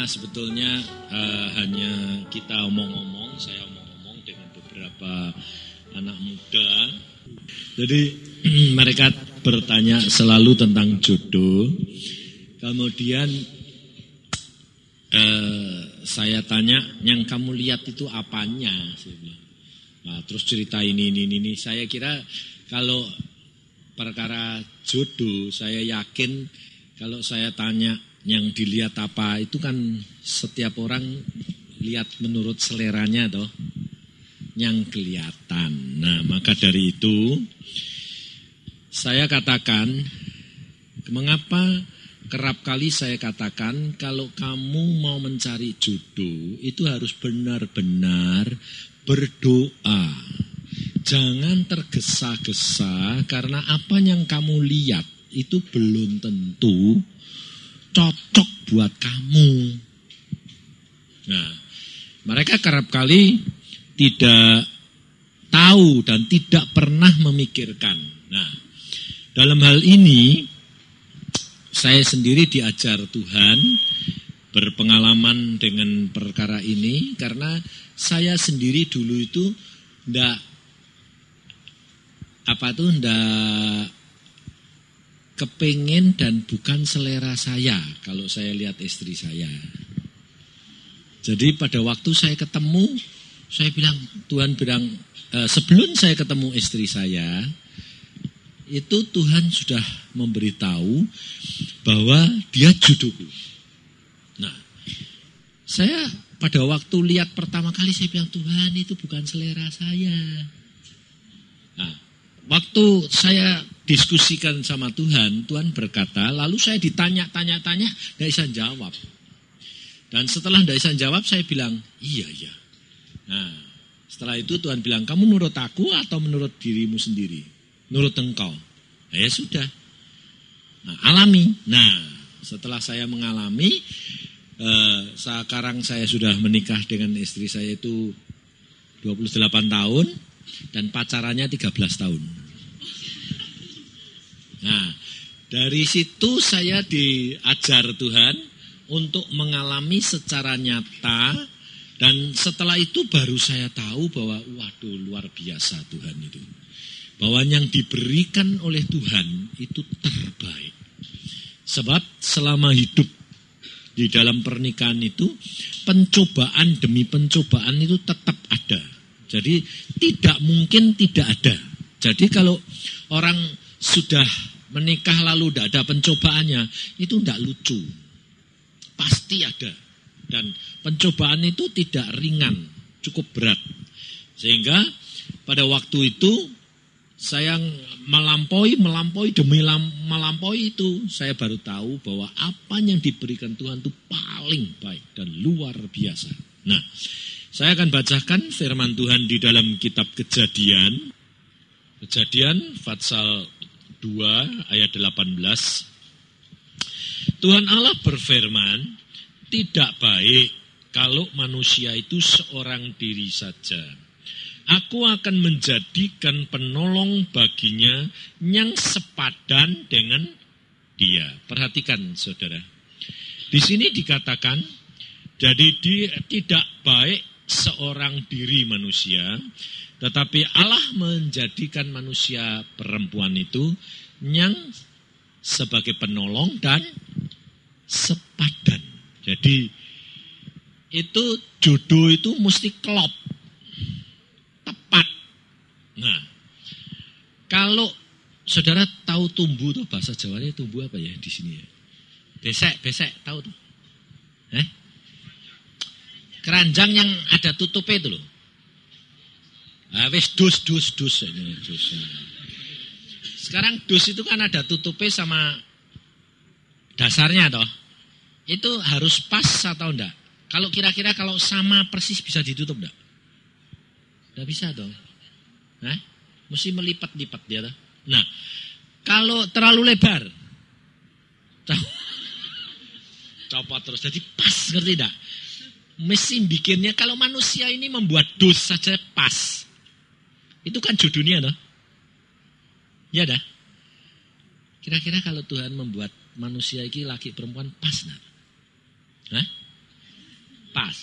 karena sebetulnya hanya kita omong-omong, saya omong-omong dengan beberapa anak muda. Jadi mereka bertanya selalu tentang jodoh. Kemudian saya tanya, yang kamu lihat itu apanya? Nah, terus cerita ini. Saya kira kalau perkara jodoh, saya yakin kalau saya tanya yang dilihat apa, itu kan setiap orang lihat menurut seleranya toh, yang kelihatan. Nah, maka dari itu saya katakan, mengapa kerap kali saya katakan kalau kamu mau mencari jodoh itu harus benar-benar berdoa. Jangan tergesa-gesa karena apa yang kamu lihat itu belum tentu cocok buat kamu. Nah, mereka kerap kali tidak tahu dan tidak pernah memikirkan. Nah, dalam hal ini saya sendiri diajar Tuhan berpengalaman dengan perkara ini karena saya sendiri dulu itu ndak kepengen dan bukan selera saya kalau saya lihat istri saya. Jadi pada waktu saya ketemu, saya bilang, Tuhan bilang, sebelum saya ketemu istri saya, itu Tuhan sudah memberitahu bahwa dia jodohku. Nah, saya pada waktu lihat pertama kali saya bilang, Tuhan itu bukan selera saya. Nah, waktu saya diskusikan sama Tuhan, Tuhan berkata, lalu saya ditanya-tanya, nggak bisa jawab. Dan setelah nggak bisa jawab, saya bilang, iya. Nah, setelah itu Tuhan bilang, kamu menurut aku atau menurut dirimu sendiri? Menurut engkau. Nah, ya sudah. Nah, alami. Nah, setelah saya mengalami, sekarang saya sudah menikah dengan istri saya itu 28 tahun dan pacarannya 13 tahun. Nah, dari situ saya diajar Tuhan untuk mengalami secara nyata, dan setelah itu baru saya tahu bahwa waduh luar biasa Tuhan itu. Bahwa yang diberikan oleh Tuhan itu terbaik. Sebab selama hidup di dalam pernikahan itu pencobaan demi pencobaan itu tetap ada. Jadi tidak mungkin tidak ada. Jadi kalau orang sudah menikah lalu tidak ada pencobaannya, itu tidak lucu. Pasti ada. Dan pencobaan itu tidak ringan, cukup berat. Sehingga pada waktu itu saya melampaui demi melampaui itu, saya baru tahu bahwa apa yang diberikan Tuhan itu paling baik dan luar biasa. Nah, saya akan bacakan firman Tuhan di dalam kitab Kejadian pasal 2 ayat 18. Tuhan Allah berfirman, tidak baik kalau manusia itu seorang diri saja. Aku akan menjadikan penolong baginya yang sepadan dengan dia. Perhatikan saudara. Di sini dikatakan, jadi tidak baik seorang diri manusia, tetapi Allah menjadikan manusia perempuan itu yang sebagai penolong dan sepadan. Jadi itu jodoh itu mesti klop. Tepat. Nah, kalau saudara tahu tumbuh tuh, bahasa Jawanya tumbuh apa ya di sini ya? Besek, tahu tuh? Keranjang yang ada tutupnya itu loh. Wis dus. Sekarang dus itu kan ada tutupnya sama dasarnya toh. Itu harus pas atau enggak? Kalau kira-kira kalau sama persis bisa ditutup enggak? Enggak bisa dong. Mesti melipat-lipat dia toh. Nah, kalau terlalu lebar copot terus. Jadi pas, ngerti enggak? Mesin bikinnya, kalau manusia ini membuat dus saja pas. Itu kan jodohnya toh. Ya dah. Kira-kira kalau Tuhan membuat manusia ini laki perempuan pas enggak? Pas.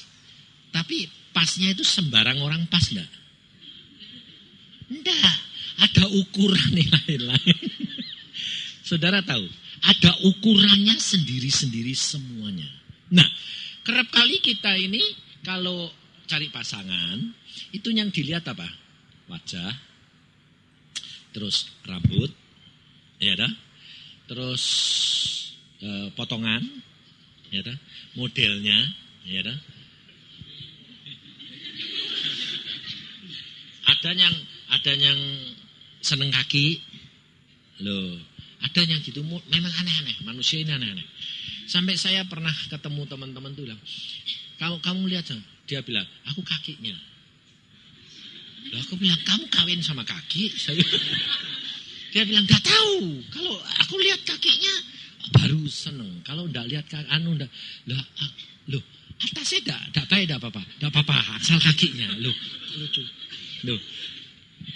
Tapi pasnya itu sembarang orang pas enggak? Enggak. Ada ukuran lain-lain. Saudara tahu, ada ukurannya sendiri-sendiri semuanya. Nah, kerap kali kita ini kalau cari pasangan, itu yang dilihat apa? Wajah, terus rambut, ya dah, terus potongan, ya dah, modelnya, ya dah. Ada yang seneng kaki, loh. Ada yang gitu, memang aneh-aneh. Manusia ini aneh-aneh. Sampai saya pernah ketemu teman-teman tuh bilang, kamu lihat, dia bilang, aku kakinya. Loh, aku bilang, kamu kawin sama kaki? Dia bilang, gak tahu. Kalau aku lihat kakinya, baru seneng. Kalau enggak lihat loh, atasnya enggak baik, enggak apa-apa, asal kakinya. Loh, lucu. Loh.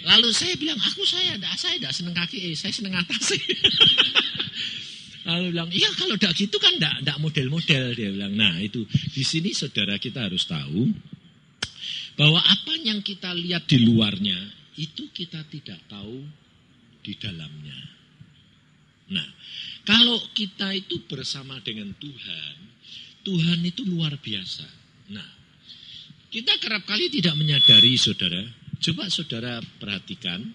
Lalu saya bilang, saya enggak seneng kaki, saya seneng atas. Lalu bilang, iya kalau enggak gitu kan enggak model-model. Dia bilang, nah itu, di sini saudara kita harus tahu, bahwa apa yang kita lihat di luarnya, itu kita tidak tahu di dalamnya. Nah, kalau kita itu bersama dengan Tuhan, Tuhan itu luar biasa. Nah, kita kerap kali tidak menyadari saudara. Coba saudara perhatikan,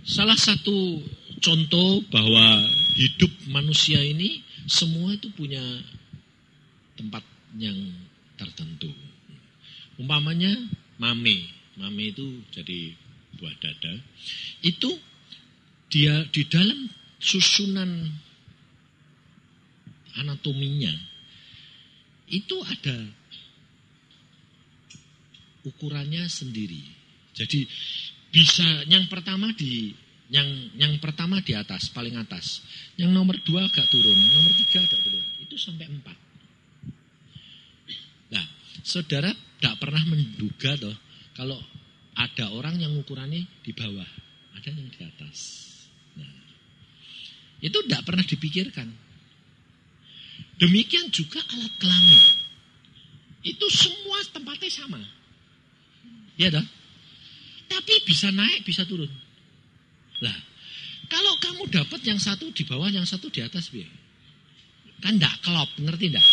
salah satu contoh bahwa hidup manusia ini semua itu punya tempat yang tertentu. Umpamanya mame itu jadi buah dada. Itu dia di dalam susunan anatominya itu ada ukurannya sendiri. Jadi bisa yang pertama di atas, paling atas. Yang nomor 2 agak turun, nomor 3 agak turun. Itu sampai 4. Nah, saudara tidak pernah menduga toh kalau ada orang yang ukurannya di bawah, ada yang di atas. Nah, itu tidak pernah dipikirkan. Demikian juga alat kelamin. Itu semua tempatnya sama. Ya dah. Tapi bisa naik, bisa turun. Lah, kalau kamu dapat yang satu di bawah, yang satu di atas, kan enggak klop, ngerti enggak?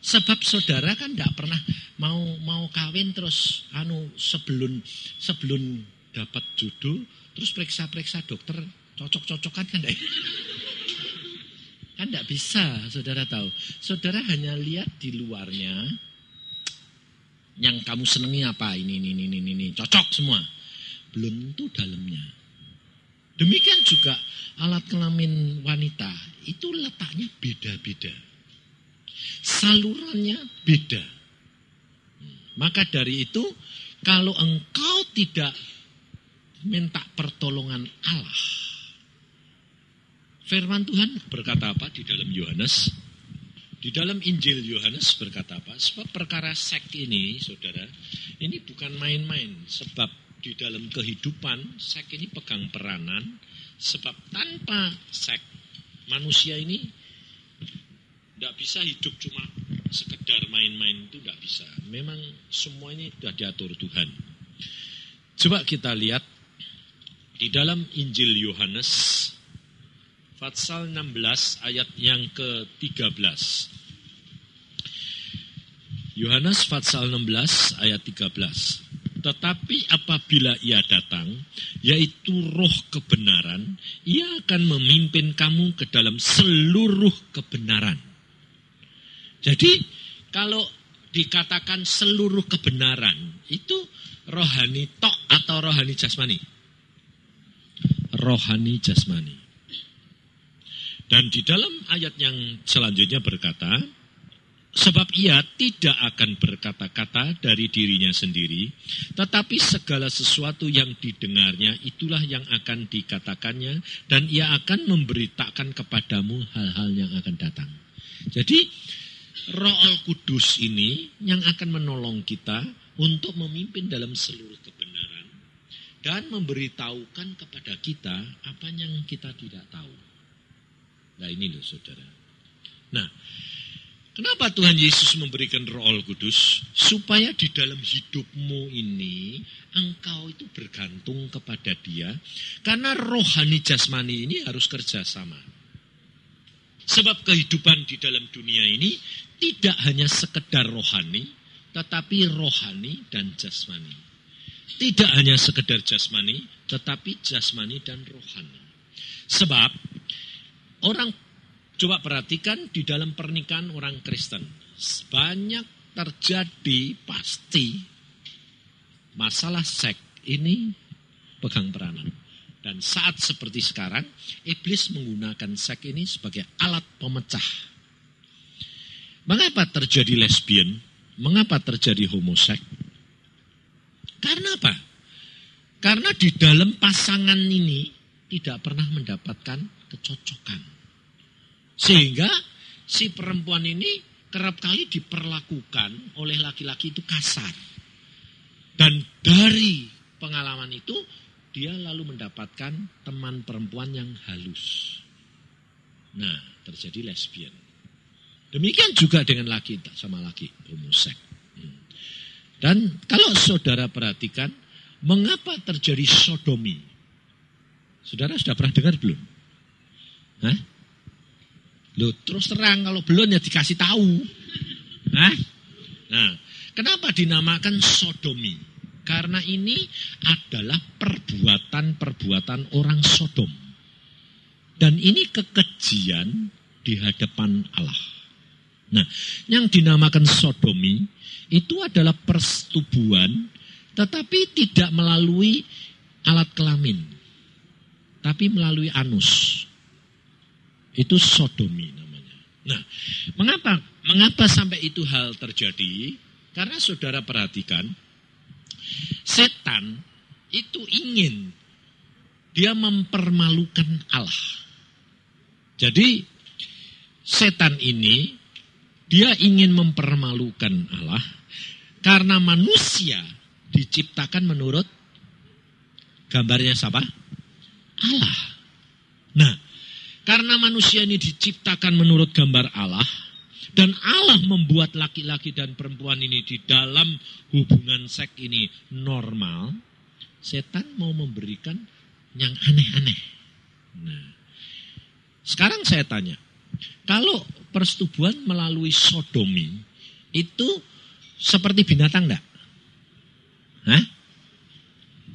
Sebab saudara kan enggak pernah mau kawin terus sebelum dapat jodoh terus periksa dokter cocok-cocokan kan enggak? Kan enggak bisa, saudara tahu. Saudara hanya lihat di luarnya. Yang kamu senangi apa? Ini. Cocok semua. Belum tentu dalamnya. Demikian juga alat kelamin wanita. Itu letaknya beda-beda. Salurannya beda. Maka dari itu, kalau engkau tidak minta pertolongan Allah. Firman Tuhan berkata apa di dalam Yohanes? Di dalam Injil Yohanes berkata apa? Sebab perkara seks ini, saudara, ini bukan main-main. Sebab di dalam kehidupan, seks ini pegang peranan. Sebab tanpa seks, manusia ini tidak bisa hidup cuma sekedar main-main, itu tidak bisa. Memang semua ini sudah diatur Tuhan. Coba kita lihat di dalam Injil Yohanes Pasal 16 ayat yang ke-13. Yohanes pasal 16 ayat 13. Tetapi apabila ia datang, yaitu roh kebenaran, ia akan memimpin kamu ke dalam seluruh kebenaran. Jadi kalau dikatakan seluruh kebenaran, itu rohani tok atau rohani jasmani? Rohani jasmani. Dan di dalam ayat yang selanjutnya berkata, sebab ia tidak akan berkata-kata dari dirinya sendiri, tetapi segala sesuatu yang didengarnya itulah yang akan dikatakannya, dan ia akan memberitakan kepadamu hal-hal yang akan datang. Jadi Roh Kudus ini yang akan menolong kita untuk memimpin dalam seluruh kebenaran dan memberitahukan kepada kita apa yang kita tidak tahu. Nah ini loh saudara. Nah, Kenapa Tuhan Yesus memberikan Roh Kudus? Supaya di dalam hidupmu ini engkau itu bergantung kepada Dia. Karena rohani jasmani ini harus kerjasama. Sebab kehidupan di dalam dunia ini tidak hanya sekedar rohani, tetapi rohani dan jasmani. Tidak hanya sekedar jasmani, tetapi jasmani dan rohani. Sebab orang, coba perhatikan di dalam pernikahan orang Kristen, banyak terjadi pasti masalah seks ini pegang peranan. Dan saat seperti sekarang, iblis menggunakan seks ini sebagai alat pemecah. Mengapa terjadi lesbian? Mengapa terjadi homoseks? Karena apa? Karena di dalam pasangan ini tidak pernah mendapatkan kecocokan. Sehingga si perempuan ini kerap kali diperlakukan oleh laki-laki itu kasar. Dan dari pengalaman itu, dia lalu mendapatkan teman perempuan yang halus. Nah, terjadi lesbian. Demikian juga dengan laki sama laki, homoseks. Dan kalau saudara perhatikan, mengapa terjadi sodomi? Saudara sudah pernah dengar belum? Hah? Loh, terus terang, kalau belum ya dikasih tahu. Hah? Nah, kenapa dinamakan sodomi? Karena ini adalah perbuatan-perbuatan orang Sodom. Dan ini kekejian di hadapan Allah. Nah, yang dinamakan sodomi itu adalah persetubuhan, tetapi tidak melalui alat kelamin, tapi melalui anus. Itu sodomi namanya. Nah, mengapa sampai itu hal terjadi? Karena saudara perhatikan, setan itu ingin dia mempermalukan Allah. Jadi setan ini dia ingin mempermalukan Allah karena manusia diciptakan menurut gambarnya siapa? Allah. Nah, karena manusia ini diciptakan menurut gambar Allah, dan Allah membuat laki-laki dan perempuan ini di dalam hubungan seks ini normal, setan mau memberikan yang aneh-aneh. Nah, sekarang saya tanya, kalau persetubuhan melalui sodomi, itu seperti binatang enggak? Hah?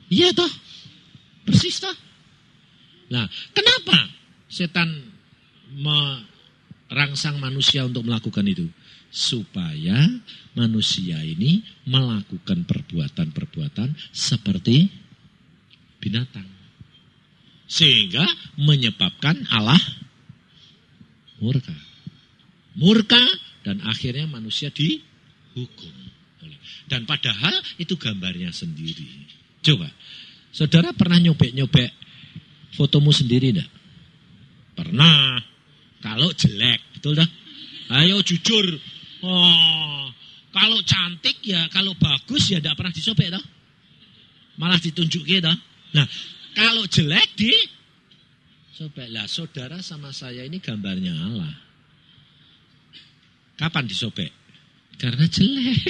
Iya toh? Persis toh? Nah, kenapa setan merangsang manusia untuk melakukan itu? Supaya manusia ini melakukan perbuatan-perbuatan seperti binatang. Sehingga menyebabkan Allah murka. Murka dan akhirnya manusia dihukum. Dan padahal itu gambarnya sendiri. Coba, saudara pernah nyobek-nyobek fotomu sendiri enggak? Pernah. Kalau jelek, betul dah? Ayo jujur. Oh, kalau cantik ya, kalau bagus ya enggak pernah disobek dah. Malah ditunjukin dah. Nah, kalau jelek sobek. Lah, saudara sama saya ini gambarnya Allah. Kapan disobek? Karena jelek.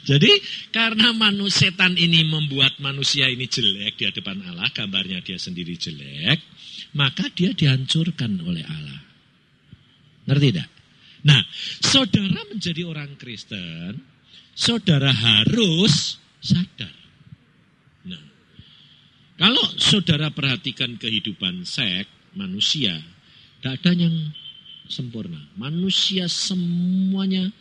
Jadi karena setan ini membuat manusia ini jelek di hadapan Allah, gambarnya dia sendiri jelek, maka dia dihancurkan oleh Allah. Ngerti tidak? Nah, saudara menjadi orang Kristen, saudara harus sadar. Nah, kalau saudara perhatikan kehidupan seks manusia, tidak ada yang sempurna. Manusia semuanya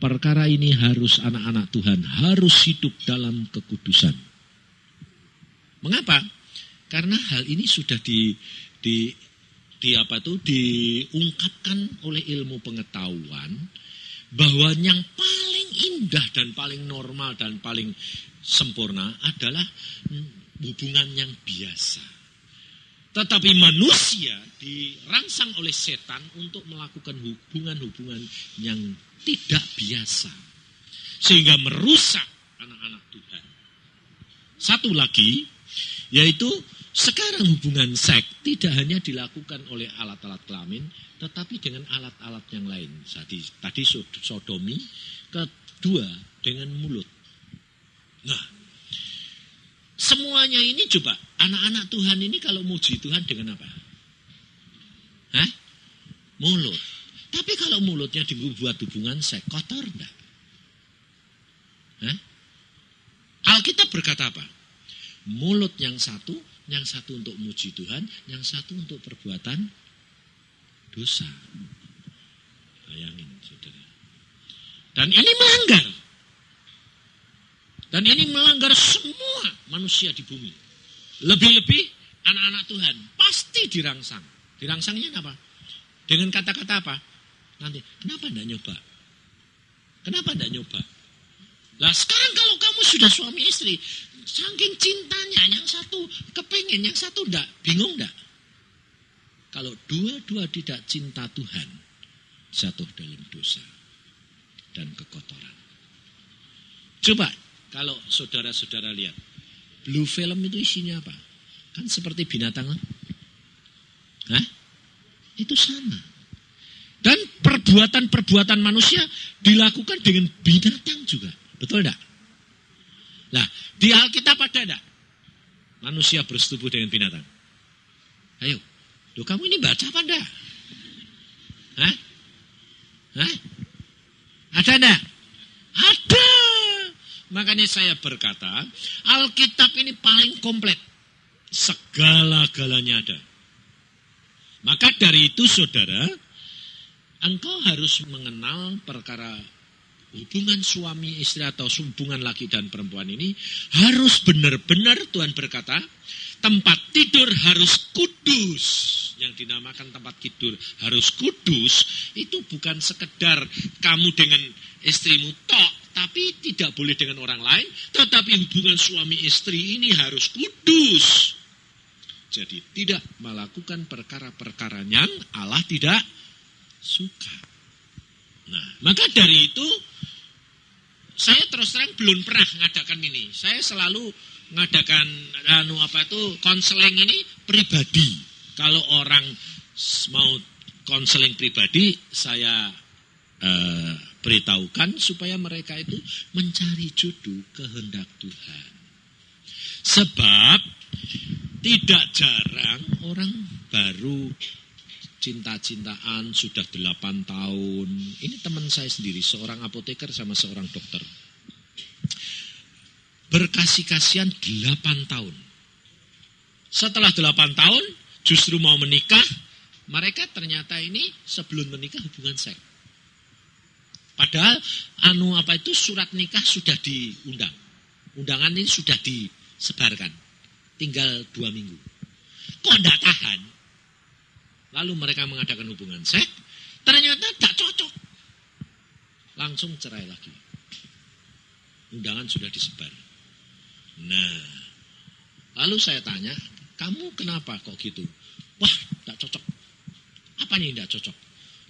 perkara ini harus anak-anak Tuhan, harus hidup dalam kekudusan. Mengapa? Karena hal ini sudah diungkapkan oleh ilmu pengetahuan bahwa yang paling indah dan paling normal dan paling sempurna adalah hubungan yang biasa. Tetapi manusia dirangsang oleh setan untuk melakukan hubungan-hubungan yang tidak biasa. Sehingga merusak anak-anak Tuhan. Satu lagi, yaitu Sekarang hubungan seks tidak hanya dilakukan oleh alat-alat kelamin, tetapi dengan alat-alat yang lain. Tadi sodomi, kedua dengan mulut. Nah, semuanya ini coba, anak-anak Tuhan ini kalau muji Tuhan dengan apa? Hah? Mulut. Tapi kalau mulutnya dibuat hubungan seks, kotor enggak? Hah? Alkitab berkata apa? Mulut yang satu untuk muji Tuhan, yang satu untuk perbuatan dosa. Bayangin, saudara. Dan ini melanggar. Dan ini melanggar semua manusia di bumi. Lebih-lebih anak-anak Tuhan pasti dirangsang. Dirangsangnya apa? Dengan kata-kata apa? Nanti, kenapa enggak nyoba? Kenapa enggak nyoba? Nah sekarang kalau kamu sudah suami istri, saking cintanya, yang satu kepengen, yang satu enggak, bingung enggak? Kalau dua-dua tidak cinta Tuhan, jatuh dalam dosa dan kekotoran. Coba, kalau saudara-saudara lihat, Blue Film itu isinya apa? Kan seperti binatang. Hah? Itu sama. Dan perbuatan-perbuatan manusia dilakukan dengan binatang juga. Betul enggak? Nah, di Alkitab ada enggak? Manusia bersetubuh dengan binatang. Ayo, kamu ini baca apa enggak? Hah? Hah? Ada enggak? Ada. Makanya saya berkata, Alkitab ini paling komplit. Segala-galanya ada. Maka dari itu saudara, engkau harus mengenal perkara hubungan suami istri atau hubungan laki dan perempuan ini harus benar-benar Tuhan berkata, tempat tidur harus kudus. Yang dinamakan tempat tidur harus kudus, itu bukan sekedar kamu dengan istrimu tok, tapi tidak boleh dengan orang lain, tetapi hubungan suami istri ini harus kudus. Jadi tidak melakukan perkara-perkara yang Allah tidak suka. Nah, maka dari itu saya terus terang belum pernah mengadakan ini. Saya selalu mengadakan konseling ini pribadi. Kalau orang mau konseling pribadi, saya beritahukan supaya mereka itu mencari jodoh kehendak Tuhan. Sebab tidak jarang orang baru cinta-cintaan sudah 8 tahun. Ini teman saya sendiri, seorang apoteker sama seorang dokter. Berkasih-kasihan 8 tahun. Setelah 8 tahun, justru mau menikah, mereka ternyata ini sebelum menikah hubungan seks. Padahal surat nikah sudah diundang. Undangan ini sudah disebarkan. Tinggal 2 minggu. Kok enggak tahan? Lalu mereka mengadakan hubungan seks, ternyata tidak cocok. Langsung cerai lagi. Undangan sudah disebar. Nah, lalu saya tanya, kamu kenapa kok gitu? Wah, tidak cocok. Apa nih tidak cocok?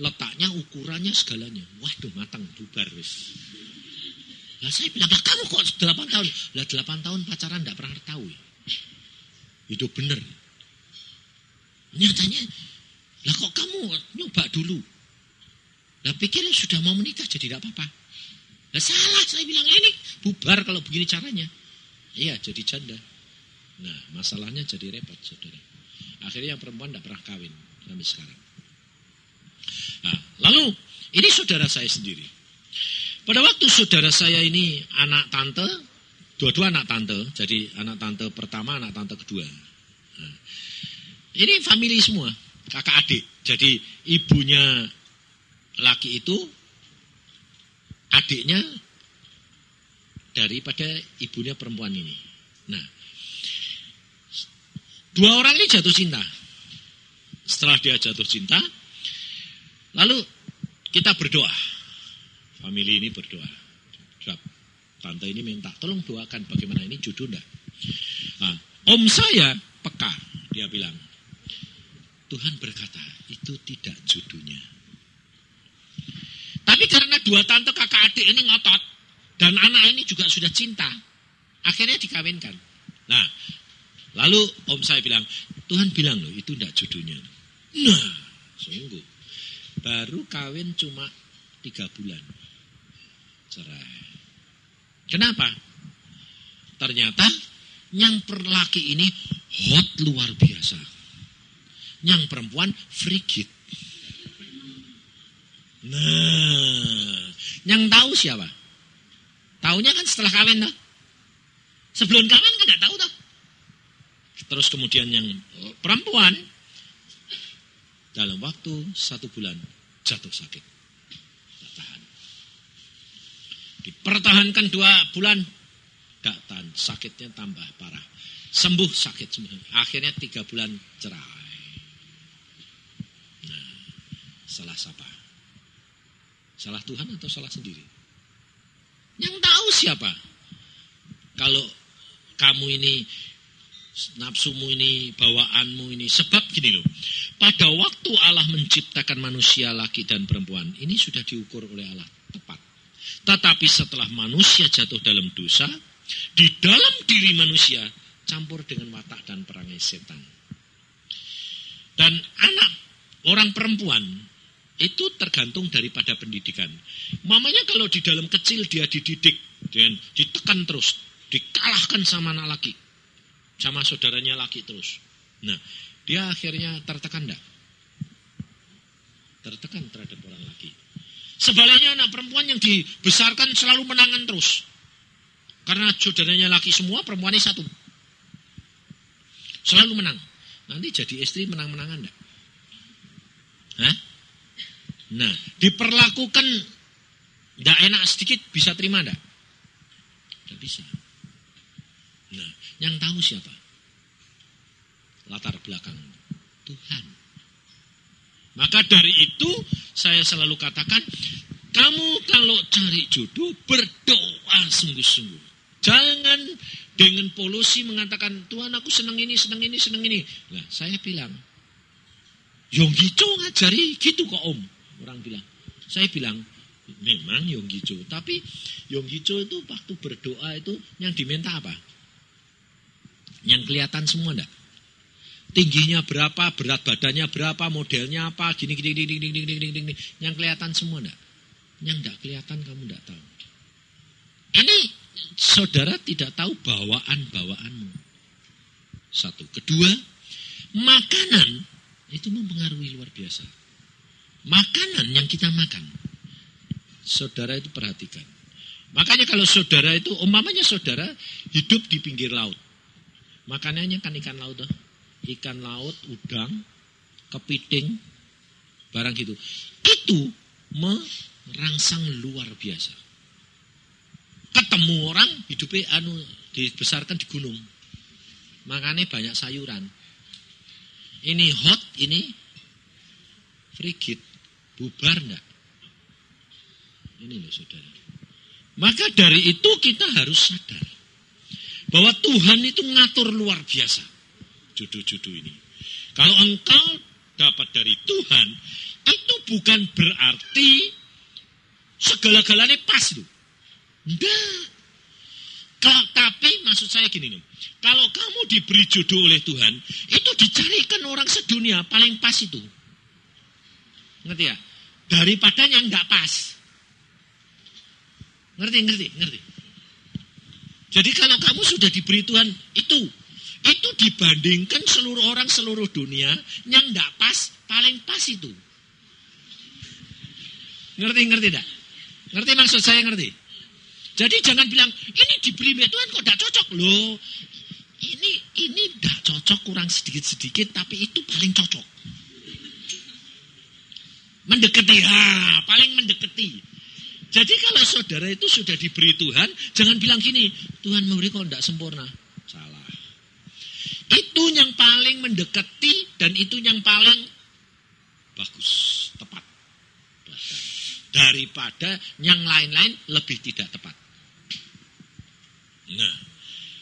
Letaknya, ukurannya, segalanya. Waduh, matang, bubar wis. Lah saya bilang, kamu kok 8 tahun? Lah 8 tahun pacaran tidak pernah tahu. Itu benar. Nyatanya, lah kok kamu nyoba dulu? Lah pikirnya sudah mau menikah jadi tidak apa-apa. Lah salah, saya bilang ini bubar kalau begini caranya. Iya, jadi janda. Nah, masalahnya jadi repot, saudara. Akhirnya yang perempuan tidak pernah kawin sampai sekarang. Nah, lalu ini saudara saya sendiri. Pada waktu saudara saya ini anak tante, dua-dua anak tante, jadi anak tante pertama, anak tante kedua. Nah, ini family semua, kakak adik. Jadi ibunya laki itu, adiknya daripada ibunya perempuan ini. Nah, 2 orang ini jatuh cinta. Setelah dia jatuh cinta, lalu kita berdoa. Family ini berdoa. Tante ini minta, tolong doakan bagaimana ini jodoh enggak. Nah, om saya peka, dia bilang, Tuhan berkata, itu tidak jodohnya. Tapi karena 2 tante kakak adik ini ngotot, dan anak ini juga sudah cinta, akhirnya dikawinkan. Nah, Lalu om saya bilang, Tuhan bilang loh itu tidak jodohnya. Nah, sungguh. Baru kawin cuma 3 bulan. Cerai. Kenapa? Ternyata yang laki ini hot luar biasa. Yang perempuan frigid. Nah, yang tahu siapa? Taunya kan setelah kawin toh. Sebelum kawin kan tidak tahu toh. Terus kemudian yang perempuan dalam waktu 1 bulan jatuh sakit. Tahan. Dipertahankan 2 bulan, tidak tahan, sakitnya tambah parah. Sembuh sakit semua. Akhirnya 3 bulan cerai. Nah, salah siapa? Salah Tuhan atau salah sendiri? Yang tahu siapa? Kalau kamu ini nafsumu ini, bawaanmu ini. Sebab gini loh, pada waktu Allah menciptakan manusia laki dan perempuan, ini sudah diukur oleh Allah tepat. Tetapi setelah manusia jatuh dalam dosa, di dalam diri manusia campur dengan watak dan perangai setan. Dan anak orang perempuan itu tergantung daripada pendidikan. Mamanya kalau di dalam kecil dia dididik dan ditekan terus, dikalahkan sama anak laki, sama saudaranya laki terus. Nah, dia akhirnya tertekan enggak? Tertekan terhadap orang laki. Sebaliknya anak perempuan yang dibesarkan selalu menangan terus. Karena saudaranya laki semua, perempuannya 1. Selalu menang. Nanti jadi istri menang-menangan enggak? Hah? Nah, diperlakukan enggak enak sedikit, bisa terima enggak? Enggak bisa. Nah, yang tahu siapa? Latar belakang Tuhan. Maka dari itu saya selalu katakan, kamu kalau cari jodoh berdoa sungguh-sungguh. Jangan dengan polusi mengatakan, Tuhan aku senang ini, senang ini, senang ini. Nah, saya bilang, Yonggicho ngajari gitu kok om. Orang bilang. Saya bilang, memang Yonggicho. Tapi Yonggicho itu waktu berdoa itu yang diminta apa? Yang kelihatan semua enggak? Tingginya berapa, berat badannya berapa, modelnya apa, gini. Yang kelihatan semua enggak? Yang enggak kelihatan kamu enggak tahu. Ini saudara tidak tahu bawaan-bawaanmu. 1. Kedua, makanan itu mempengaruhi luar biasa. Makanan yang kita makan, saudara itu perhatikan. Makanya kalau saudara itu, umpamanya saudara hidup di pinggir laut. Makanannya kan ikan laut tuh. Ikan laut, udang, kepiting, barang gitu. Itu merangsang luar biasa. Ketemu orang hidupnya dibesarkan di gunung. Makannya banyak sayuran. Ini hot, ini frigid. Bubar enggak? Ini loh saudara. Maka dari itu kita harus sadar bahwa Tuhan itu ngatur luar biasa jodoh-jodoh ini. Kalau engkau dapat dari Tuhan, itu bukan berarti segala-galanya pas loh. Enggak. Tapi maksud saya gini loh. Kalau kamu diberi jodoh oleh Tuhan, itu dicarikan orang sedunia paling pas itu. Ngerti ya? Daripada yang enggak pas. Ngerti. Jadi kalau kamu sudah diberi Tuhan, itu dibandingkan seluruh orang seluruh dunia, yang enggak pas, paling pas itu. Ngerti enggak? Ngerti maksud saya, ngerti? Jadi jangan bilang, ini diberi Tuhan kok enggak cocok. Loh, ini enggak cocok, kurang sedikit-sedikit, tapi itu paling cocok. Mendekati, paling mendekati. Jadi kalau saudara itu sudah diberi Tuhan, jangan bilang gini, Tuhan memberi kok enggak sempurna. Salah. Itu yang paling mendekati dan itu yang paling bagus, tepat. Daripada yang lain-lain lebih tidak tepat. Nah,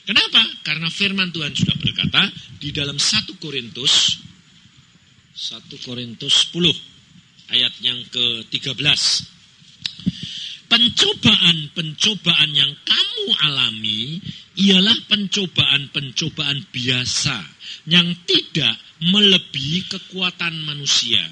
kenapa? Karena firman Tuhan sudah berkata di dalam 1 Korintus 10 ayat yang ke-13. Pencobaan yang kamu kamu alami ialah pencobaan-pencobaan biasa yang tidak melebihi kekuatan manusia.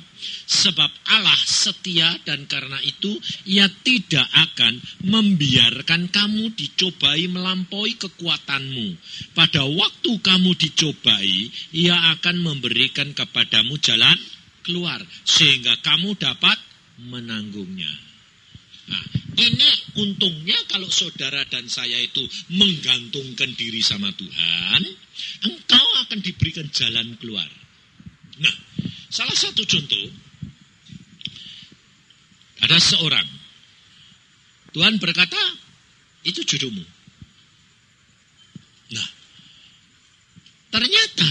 Sebab Allah setia dan karena itu Ia tidak akan membiarkan kamu dicobai melampaui kekuatanmu. Pada waktu kamu dicobai, Ia akan memberikan kepadamu jalan keluar sehingga kamu dapat menanggungnya. Nah, ini untungnya kalau saudara dan saya itu menggantungkan diri sama Tuhan, engkau akan diberikan jalan keluar. Nah, salah satu contoh, ada seorang, Tuhan berkata, itu jodohmu. Nah, ternyata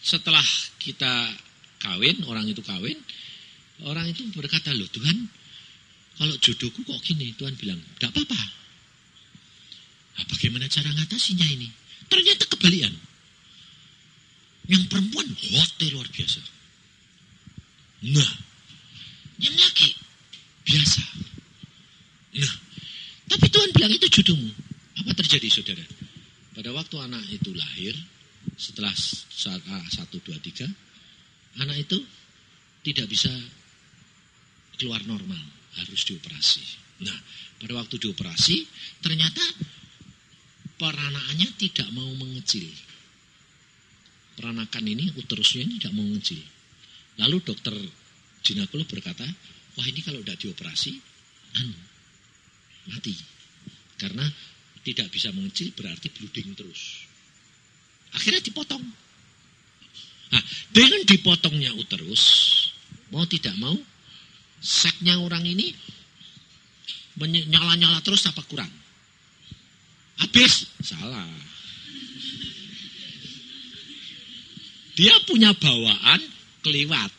setelah kita kawin, orang itu berkata, loh Tuhan, kalau jodohku kok gini? Tuhan bilang, tidak apa-apa. Nah, bagaimana cara ngatasinya ini? Ternyata kebalikan. Yang perempuan hotnya luar biasa. Nah, yang laki biasa. Nah, tapi Tuhan bilang itu jodohmu. Apa terjadi saudara? Pada waktu anak itu lahir, setelah 1, 2, 3, anak itu tidak bisa keluar normal, harus dioperasi. Nah, pada waktu dioperasi, ternyata peranakannya tidak mau mengecil. Peranakan ini, uterusnya ini tidak mau mengecil. Lalu dokter ginekolog berkata, wah ini kalau tidak dioperasi, mati. Karena tidak bisa mengecil berarti bleeding terus. Akhirnya dipotong. Nah, dengan dipotongnya uterus, mau tidak mau, seksnya orang ini nyala-nyala terus apa kurang? Habis? Salah. Dia punya bawaan keliwat.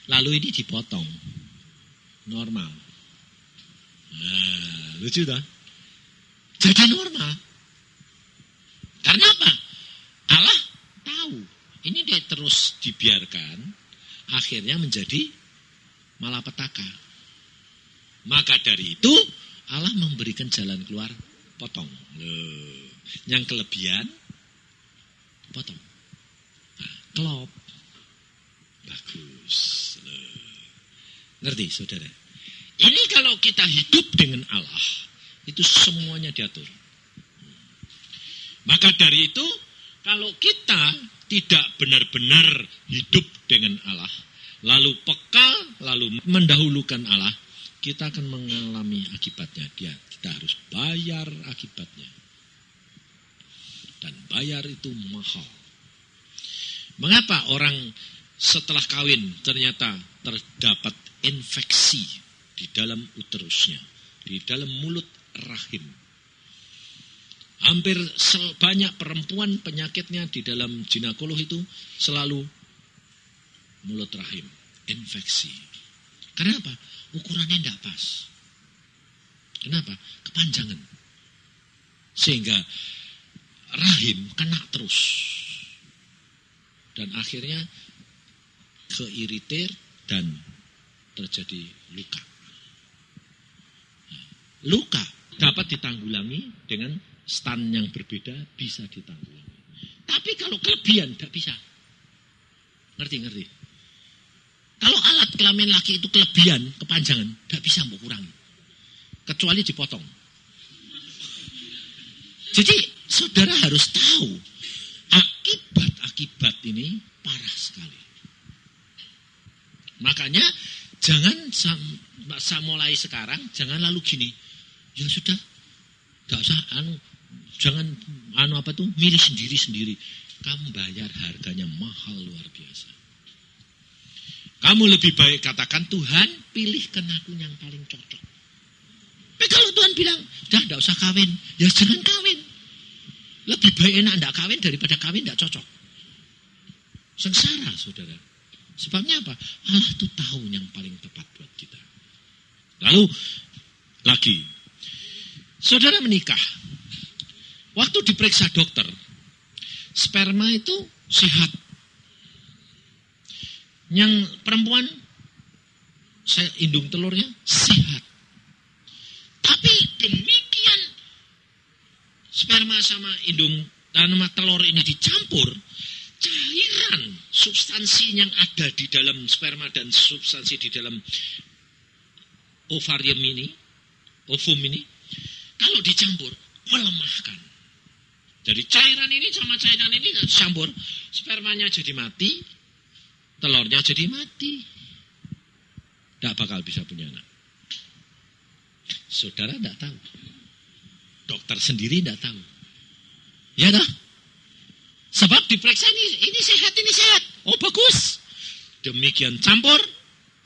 Lalu ini dipotong. Normal. Nah, lucu tak? Jadi normal. Karena apa? Allah tahu. Ini dia terus dibiarkan. Akhirnya menjadi malapetaka. Maka dari itu Allah memberikan jalan keluar, potong. Loh. Yang kelebihan potong. Nah, klop. Bagus. Loh. Ngerti saudara? Ini kalau kita hidup dengan Allah, itu semuanya diatur. Maka dari itu kalau kita tidak benar-benar hidup dengan Allah, lalu peka, lalu mendahulukan Allah, kita akan mengalami akibatnya. Kita harus bayar akibatnya. Dan bayar itu mahal. Mengapa orang setelah kawin ternyata terdapat infeksi di dalam uterusnya, di dalam mulut rahim? Hampir banyak perempuan penyakitnya di dalam ginekolog itu selalu mulut rahim, infeksi. Kenapa? Ukurannya tidak pas. Kenapa? Kepanjangan. Sehingga rahim kena terus. Dan akhirnya keiritir dan terjadi luka. Luka dapat ditanggulangi dengan stan yang berbeda, bisa ditanggulangi. Tapi kalau kelebihan tidak bisa. Ngerti? Kalau alat kelamin laki itu kelebihan, kepanjangan, tidak bisa mau kurangi. Kecuali dipotong. Jadi saudara harus tahu akibat ini parah sekali. Makanya jangan mulai sekarang, jangan lalu gini. Ya sudah, gak usah jangan milih sendiri-sendiri. Kamu bayar harganya mahal luar biasa. Kamu lebih baik katakan, Tuhan pilihkan aku yang paling cocok. Tapi kalau Tuhan bilang, tidak usah kawin, ya jangan kawin. Lebih baik enak tidak kawin daripada kawin tidak cocok. Sengsara saudara. Sebabnya apa? Allah itu tahu yang paling tepat buat kita. Lalu lagi, saudara menikah. Waktu diperiksa dokter, sperma itu sehat. Yang perempuan, indung telurnya sehat. Tapi demikian sperma sama indung tanaman telur ini dicampur, cairan substansi yang ada di dalam sperma dan substansi di dalam ovum ini, kalau dicampur melemahkan. Jadi cairan ini sama cairan ini dicampur, spermanya jadi mati, telurnya jadi mati. Tidak bakal bisa punya anak. Saudara tidak tahu. Dokter sendiri tidak tahu. Ya dah. Sebab diperiksa ini sehat, ini sehat. Oh bagus. Demikian campur,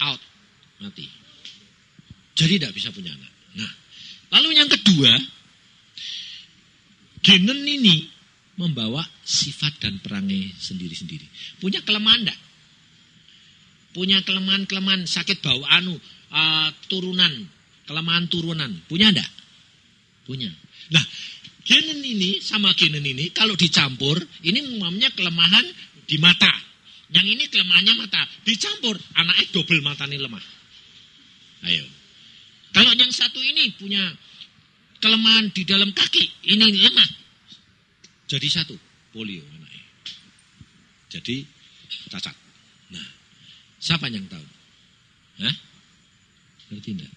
out, mati. Jadi tidak bisa punya anak. Nah, lalu yang kedua, genen ini membawa sifat dan perangai sendiri-sendiri. Punya kelemahan enggak? Punya kelemahan sakit bawaan turunan, kelemahan turunan. Punya enggak? Punya. Nah, genen ini sama genen ini kalau dicampur, ini namanya kelemahan di mata. Yang ini kelemahannya mata. Dicampur, anaknya double mata ini lemah. Ayo. Kalau yang satu ini punya kelemahan di dalam kaki, ini lemah. Jadi satu, polio anaknya. Jadi cacat. Nah, siapa yang tahu? Hah? Ngerti enggak?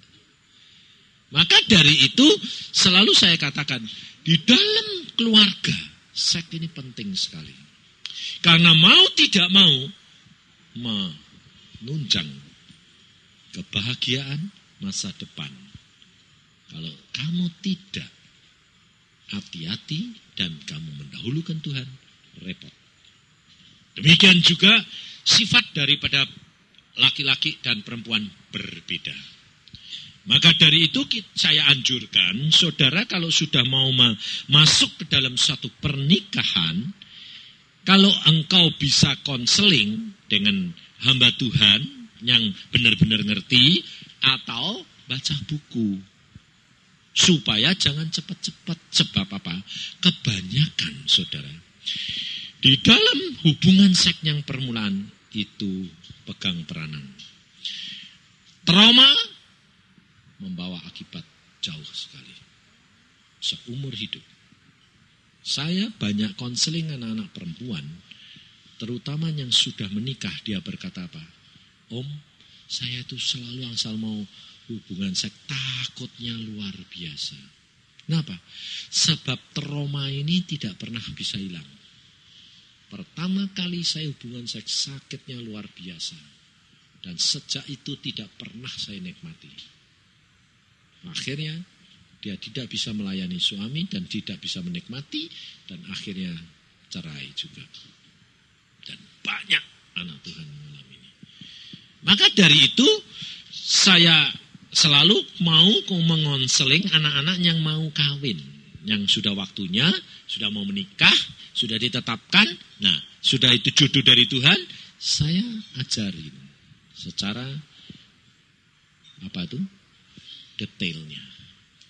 Maka dari itu selalu saya katakan, di dalam keluarga seks ini penting sekali. Karena mau tidak mau menunjang kebahagiaan masa depan. Kalau kamu tidak hati-hati dan kamu mendahulukan Tuhan, repot. Demikian juga sifat daripada laki-laki dan perempuan berbeda. Maka dari itu saya anjurkan, saudara kalau sudah mau masuk ke dalam satu pernikahan, kalau engkau bisa konseling dengan hamba Tuhan yang benar-benar ngerti, atau baca buku. Supaya jangan cepat-cepat, sebab apa? Kebanyakan saudara. Di dalam hubungan seks yang permulaan itu pegang peranan. Trauma membawa akibat jauh sekali. Seumur hidup. Saya banyak konseling anak-anak perempuan, terutama yang sudah menikah, dia berkata apa? Om, saya itu selalu asal mau hubungan seks, takutnya luar biasa. Kenapa? Sebab trauma ini tidak pernah bisa hilang. Pertama kali saya hubungan seks, sakitnya luar biasa. Dan sejak itu tidak pernah saya nikmati. Akhirnya dia tidak bisa melayani suami dan tidak bisa menikmati, dan akhirnya cerai juga. Dan banyak anak Tuhan mengalami ini. Maka dari itu saya selalu mau mengonseling anak-anak yang mau kawin, yang sudah waktunya, sudah mau menikah, sudah ditetapkan. Nah, sudah itu jodoh dari Tuhan, saya ajarin secara detailnya.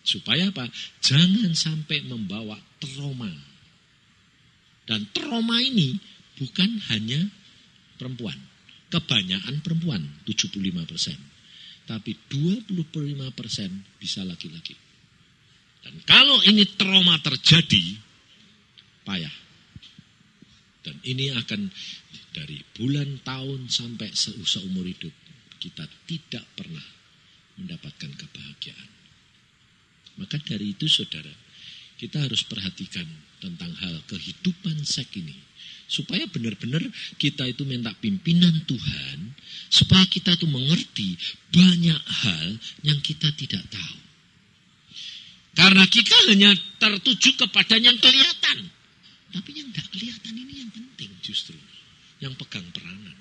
Supaya apa? Jangan sampai membawa trauma. Dan trauma ini bukan hanya perempuan. Kebanyakan perempuan, 75%. Tapi 25% bisa laki-laki. Dan kalau ini trauma terjadi, payah. Dan ini akan dari bulan, tahun, sampai seumur hidup. Kita tidak pernah mendapatkan kebahagiaan. Maka dari itu saudara, kita harus perhatikan tentang hal kehidupan seks ini. Supaya benar-benar kita itu minta pimpinan Tuhan, supaya kita itu mengerti banyak hal yang kita tidak tahu. Karena kita hanya tertuju kepada yang kelihatan. Tapi yang tidak kelihatan ini yang penting justru. Yang pegang peranan.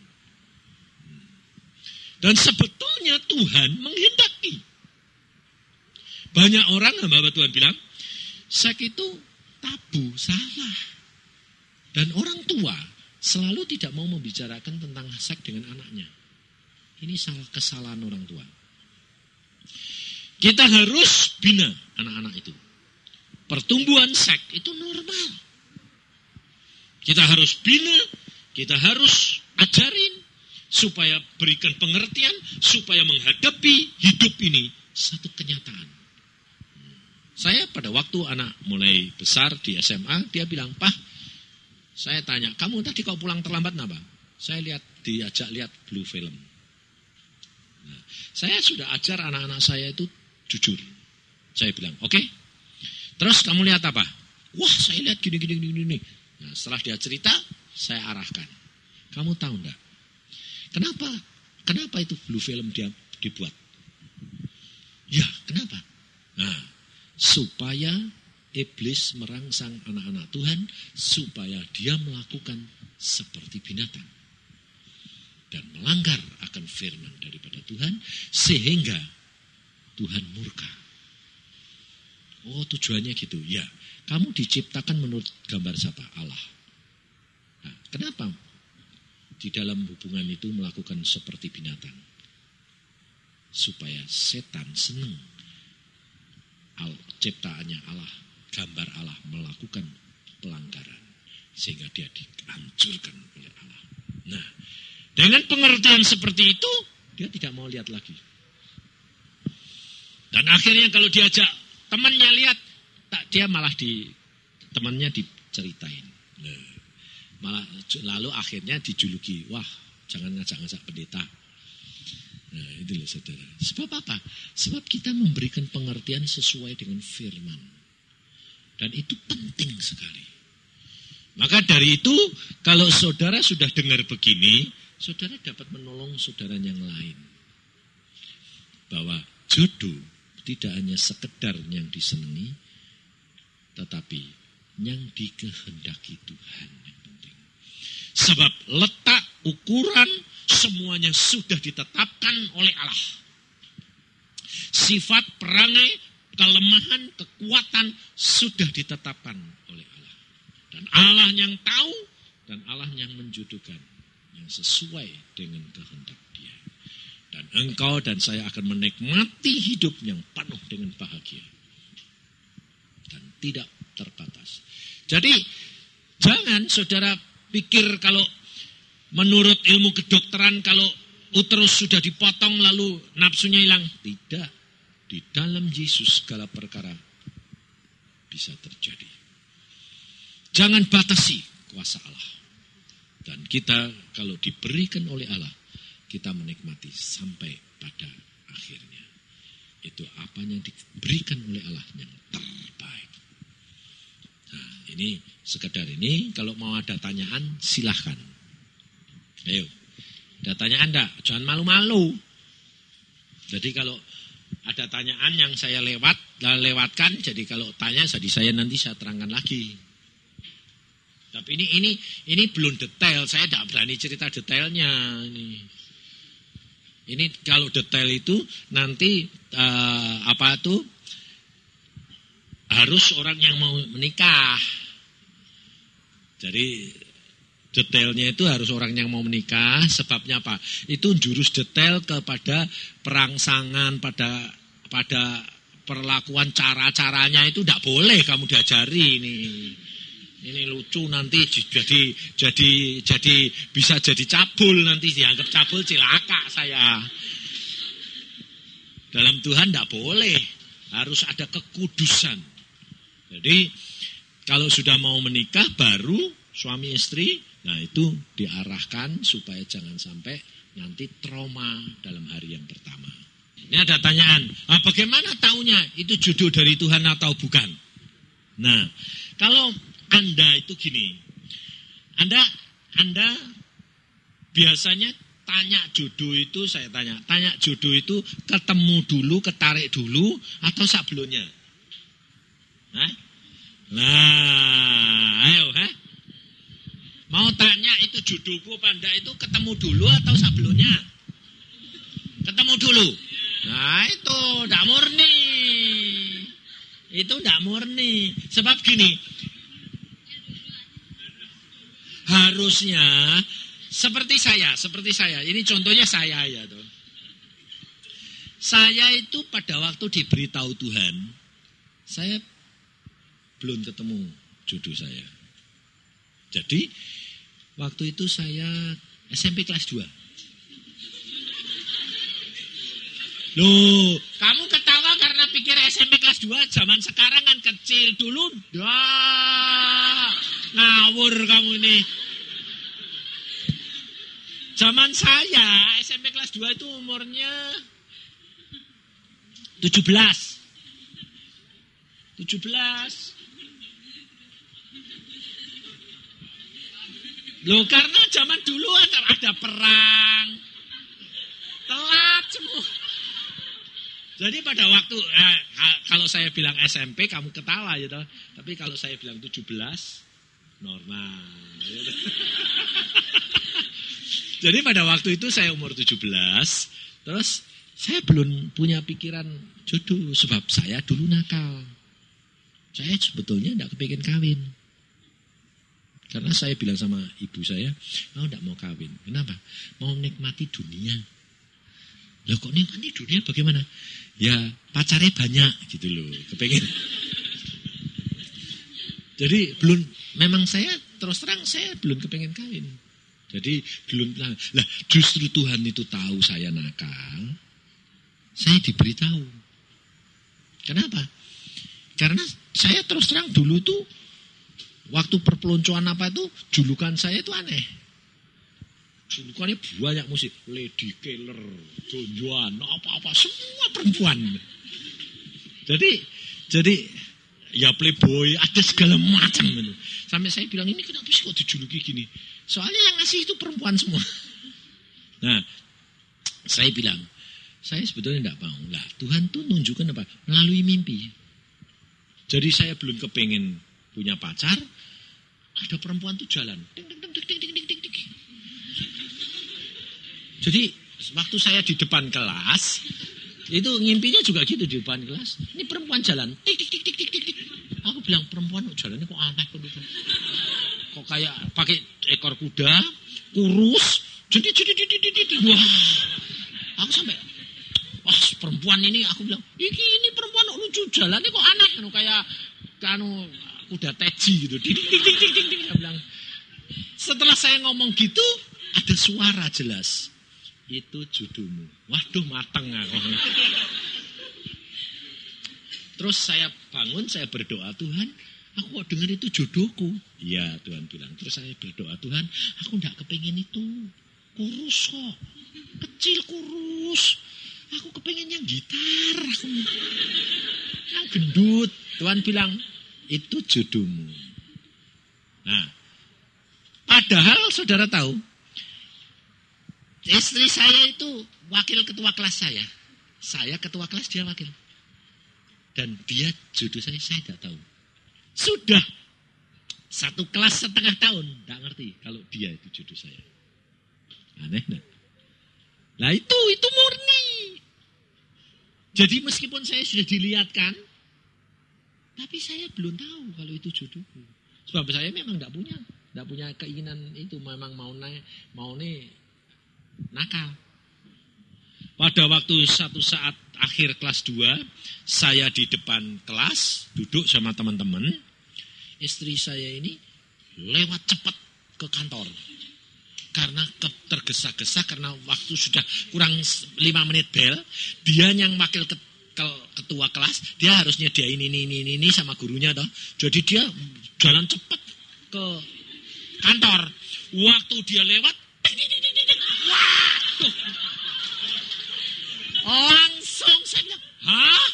Dan sebetulnya Tuhan menghendaki. Banyak orang hamba Tuhan bilang, seks itu tabu, salah. Dan orang tua selalu tidak mau membicarakan tentang seks dengan anaknya. Ini kesalahan orang tua. Kita harus bina anak-anak itu. Pertumbuhan seks itu normal. Kita harus bina, kita harus ajarin, supaya berikan pengertian, supaya menghadapi hidup ini satu kenyataan. Saya pada waktu anak mulai besar di SMA, dia bilang, "Pak, saya tanya, kamu tadi kau pulang terlambat kenapa?" Saya diajak lihat Blue Film. Nah, saya sudah ajar anak-anak saya itu jujur. Saya bilang, "Oke, terus kamu lihat apa?" "Wah, saya lihat gini. Nah, setelah dia cerita, saya arahkan. "Kamu tahu enggak? Kenapa itu Blue Film dia dibuat?" "Ya, kenapa?" "Nah, supaya iblis merangsang anak-anak Tuhan supaya dia melakukan seperti binatang dan melanggar akan firman daripada Tuhan sehingga Tuhan murka." "Oh, tujuannya gitu." "Ya, kamu diciptakan menurut gambar siapa? Allah." Nah, kenapa di dalam hubungan itu melakukan seperti binatang? Supaya setan senang ciptaannya Allah, gambar Allah melakukan pelanggaran sehingga dia dihancurkan oleh Allah. Nah, dengan pengertian seperti itu dia tidak mau lihat lagi. Dan akhirnya kalau diajak temannya lihat, dia malah temannya diceritain. Nah, malah lalu akhirnya dijuluki, "Wah, jangan ngajak-ngajak pendeta." Nah, itulah saudara. Sebab apa? Sebab kita memberikan pengertian sesuai dengan firman. Dan itu penting sekali. Maka dari itu, kalau saudara sudah dengar begini, saudara dapat menolong saudara yang lain. Bahwa jodoh tidak hanya sekedar yang disenangi, tetapi yang dikehendaki Tuhan yang penting. Sebab letak ukuran semuanya sudah ditetapkan oleh Allah. Sifat, perangai, kelemahan, kekuatan sudah ditetapkan oleh Allah. Dan Allah yang tahu dan Allah yang menjodohkan yang sesuai dengan kehendak Dia. Dan engkau dan saya akan menikmati hidup yang penuh dengan bahagia dan tidak terbatas. Jadi jangan saudara pikir kalau menurut ilmu kedokteran kalau uterus sudah dipotong lalu nafsunya hilang. Tidak. Di dalam Yesus segala perkara bisa terjadi. Jangan batasi kuasa Allah. Dan kita kalau diberikan oleh Allah, kita menikmati sampai pada akhirnya. Itu apa yang diberikan oleh Allah yang terbaik. Nah, ini sekedar ini. Kalau mau ada tanyaan, silahkan. Ayo, ada tanyaan enggak? Jangan malu-malu. Jadi kalau ada tanyaan yang saya lewatkan, jadi kalau tanya, jadi saya nanti saya terangkan lagi. Tapi ini belum detail, saya tidak berani cerita detailnya. Ini kalau detail itu nanti harus orang yang mau menikah. Jadi detailnya itu harus orang yang mau menikah. Sebabnya apa? Itu jurus detail kepada perangsangan, pada perlakuan cara-caranya itu tidak boleh kamu diajari ini. Ini lucu nanti jadi bisa jadi cabul, nanti dianggap cabul, cilaka saya. Dalam Tuhan tidak boleh, harus ada kekudusan. Jadi kalau sudah mau menikah baru suami istri, nah itu diarahkan supaya jangan sampai nanti trauma dalam hari yang pertama. Ini ada tanyaan, bagaimana taunya itu jodoh dari Tuhan atau bukan? Nah, kalau Anda itu gini, Anda biasanya tanya jodoh itu, saya tanya jodoh itu ketemu dulu, ketarik dulu, atau sebelumnya? Nah, ayo, mau tanya itu jodohku apa enggak, itu ketemu dulu atau sebelumnya? Ketemu dulu. Nah itu enggak murni. Itu enggak murni. Sebab gini, harusnya seperti saya. Ini contohnya saya ya tuh. Saya itu pada waktu diberitahu Tuhan, saya belum ketemu jodoh saya. Jadi waktu itu saya SMP kelas 2. Loh, kamu ketawa karena pikir SMP kelas 2 zaman sekarang kan kecil. Dulu, ngawur kamu ini. Zaman saya, SMP kelas 2 itu umurnya 17. Loh, karena zaman dulu ada perang. Telat semua. Jadi pada waktu, kalau saya bilang SMP, kamu ketawa gitu. Tapi kalau saya bilang 17, normal. Gitu. Jadi pada waktu itu saya umur 17, terus saya belum punya pikiran jodoh. Sebab saya dulu nakal. Saya sebetulnya tidak kepingin kawin. Karena saya bilang sama ibu saya, tidak mau kawin. Kenapa? Mau nikmati dunia. Loh kok nikmati dunia bagaimana? Ya pacarnya banyak gitu loh. Kepingin. Jadi memang saya terus terang saya belum kepingin kawin. Jadi belum lah justru Tuhan itu tahu saya nakal. Saya diberitahu. Kenapa? Karena saya terus terang dulu tuh waktu perpeloncoan apa itu julukan saya itu aneh. Julukannya banyak musik, Lady Keller, Don Juan, apa-apa semua perempuan. Jadi ya playboy ada segala macam gitu. Sampai saya bilang ini kenapa sih kok dijuluki gini? Soalnya yang ngasih itu perempuan semua. Nah, saya bilang, saya sebetulnya tidak mau. Lah, Tuhan tuh nunjukkan apa? Melalui mimpi. Jadi saya belum kepengen punya pacar, ada perempuan tuh jalan. Ding, ding, ding, ding, ding, ding, ding, ding. Jadi, waktu saya di depan kelas, itu ngimpinya juga gitu di depan kelas. Ini perempuan jalan. Tik, tik, tik, tik, tik, tik. Aku bilang, perempuan jalannya kok aneh kok gitu. Kok kayak pakai ekor kuda, kurus, jadi wah, aku sampai, wah perempuan ini aku bilang, ini perempuan lucu jalannya kok aneh, kayak kuda teji gitu, ding. Saya bilang, setelah saya ngomong gitu, ada suara jelas, itu jodohmu. Waduh mateng aku. Terus saya bangun, saya berdoa, Tuhan, aku kok dengar itu jodohku. Iya Tuhan bilang. Terus saya berdoa, Tuhan aku tidak kepengen itu. Kurus kok. Kecil kurus. Aku kepengen yang gitar. Yang gendut. Tuhan bilang, itu jodohmu. Nah, padahal saudara tahu, istri saya itu wakil ketua kelas saya. Saya ketua kelas, dia wakil. Dan dia jodoh saya tidak tahu. Sudah 1 kelas setengah tahun, tidak ngerti kalau dia itu jodoh saya. Aneh enggak? Nah itu murni. Jadi meskipun saya sudah dilihatkan, tapi saya belum tahu kalau itu jodohku. Sebab saya memang tidak punya keinginan itu, memang mau nakal. Pada waktu satu saat akhir kelas 2, saya di depan kelas, duduk sama teman-teman. Istri saya ini lewat cepat ke kantor. Karena tergesa-gesa, karena waktu sudah kurang 5 menit bel. Dia yang wakil ketua kelas, dia harus nyediain ini sama gurunya toh. Jadi dia jalan cepat ke kantor. Waktu dia lewat, waduh. Langsung saya bilang, hah?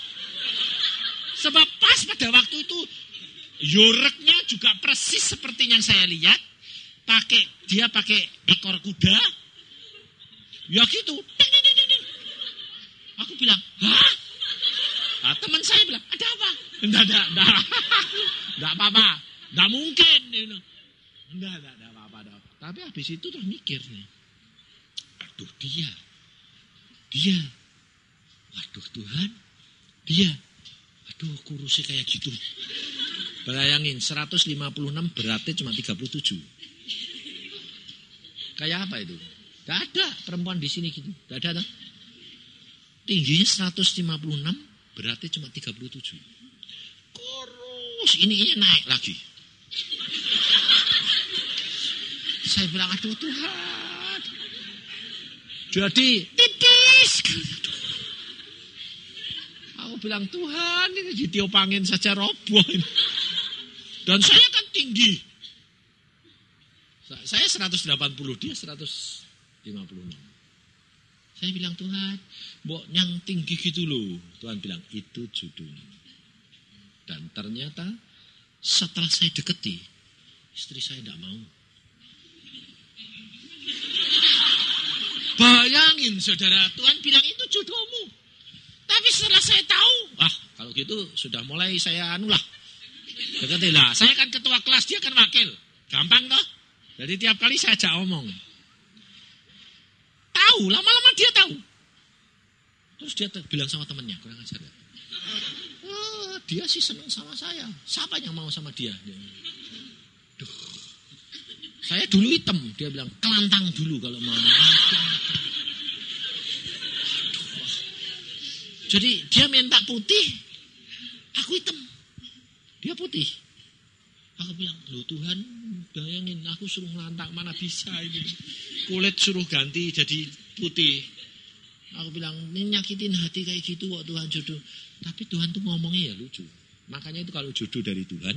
Sebab pas pada waktu itu yureknya juga persis seperti yang saya lihat. Dia pakai ekor kuda. Ya gitu. Aku bilang, hah? Nah, teman saya bilang, ada apa? Enggak apa-apa. Enggak mungkin. Enggak apa-apa. Tapi habis itu udah mikir nih. Aduh dia. Waduh Tuhan. Dia. Aduh kurusnya kayak gitu. Bayangin 156 beratnya cuma 37. Kayak apa itu? Gak ada perempuan di sini gitu. Gak ada. Tingginya 156, beratnya cuma 37. Kurus, ini naik lagi. Saya bilang, aduh Tuhan. Jadi tipis. bilang, Tuhan ini ditiup angin saja roboh ini. Dan saya kan tinggi. Saya 180, dia 156. Saya bilang, Tuhan, mbok yang tinggi gitu loh. Tuhan bilang, itu judulnya. Dan ternyata setelah saya deketi, istri saya tidak mau. Bayangin saudara, Tuhan bilang itu jodohmu. Tapi setelah saya tahu, kalau gitu sudah mulai saya anulah. Deketilah, saya kan ketua kelas, dia kan wakil. Gampang toh? Jadi tiap kali saya ajak omong. Tahu, lama-lama dia tahu. Terus dia bilang sama temannya, kurang ajar ya. Dia sih senang sama saya. Siapa yang mau sama dia? Duh. Saya dulu hitam. Dia bilang, kelantang dulu kalau mau. Jadi dia minta putih. Aku hitam. Dia putih. Aku bilang, loh Tuhan, bayangin aku suruh ngelantang, mana bisa ini. Kulit suruh ganti jadi putih. Aku bilang, ini nyakitin hati kayak gitu kok Tuhan jodoh. Tapi Tuhan tuh ngomongnya ya lucu. Makanya itu kalau jodoh dari Tuhan,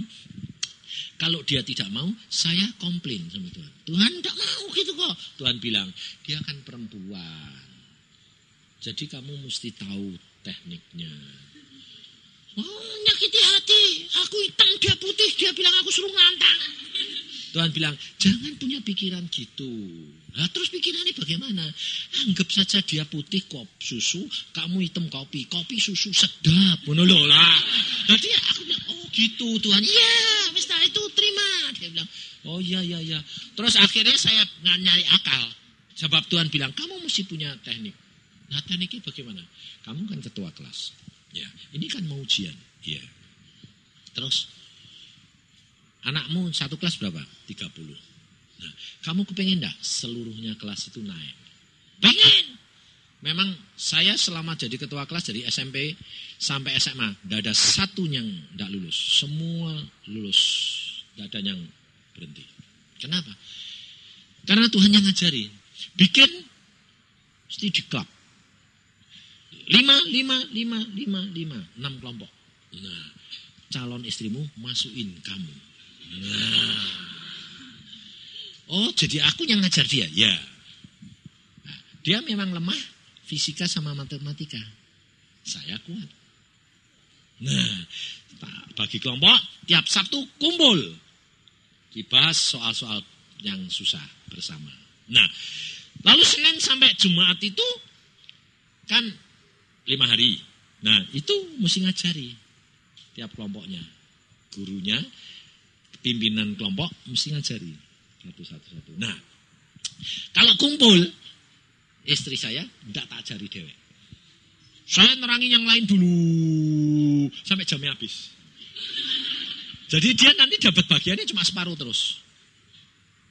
kalau dia tidak mau, saya komplain sama Tuhan. Tuhan tidak mau gitu kok. Tuhan bilang, dia kan perempuan. Jadi kamu mesti tahu tekniknya. Oh, nyakiti hati. Aku hitam, dia putih. Dia bilang aku suruh ngantang. Tuhan bilang, jangan punya pikiran gitu. Nah, terus pikirannya bagaimana? Anggap saja dia putih susu, kamu hitam kopi. Kopi susu sedap. Bener lah. Jadi aku bilang, oh gitu Tuhan. Iya, misalnya itu terima. Dia bilang, oh iya. Terus akhirnya saya nyari akal. Sebab Tuhan bilang, kamu mesti punya teknik. Nah tekniknya bagaimana? Kamu kan ketua kelas. Ya, ini kan mau ujian. Iya. Terus anakmu satu kelas berapa? 30. Nah, kamu kepengen enggak seluruhnya kelas itu naik? Pengen. Memang saya selama jadi ketua kelas dari SMP sampai SMA, enggak ada satu yang enggak lulus. Semua lulus. Enggak ada yang berhenti. Kenapa? Karena Tuhan yang ngajari. Bikin studi club. 5, 6 kelompok. Nah, calon istrimu masukin kamu. Nah. Oh, jadi aku yang ngajar dia? Ya. Nah, dia memang lemah fisika sama matematika. Saya kuat. Nah, bagi kelompok, tiap Sabtu kumpul. Dibahas soal-soal yang susah bersama. Nah, lalu Senin sampai Jumat itu kan 5 hari. Nah, itu mesti ngajari tiap kelompoknya. Gurunya, pimpinan kelompok mesti ngajari satu-satu. Nah, kalau kumpul, istri saya tidak tak ajari dewek. Saya nerangin yang lain dulu sampai jamnya habis. Jadi dia nanti dapat bagiannya cuma separuh terus.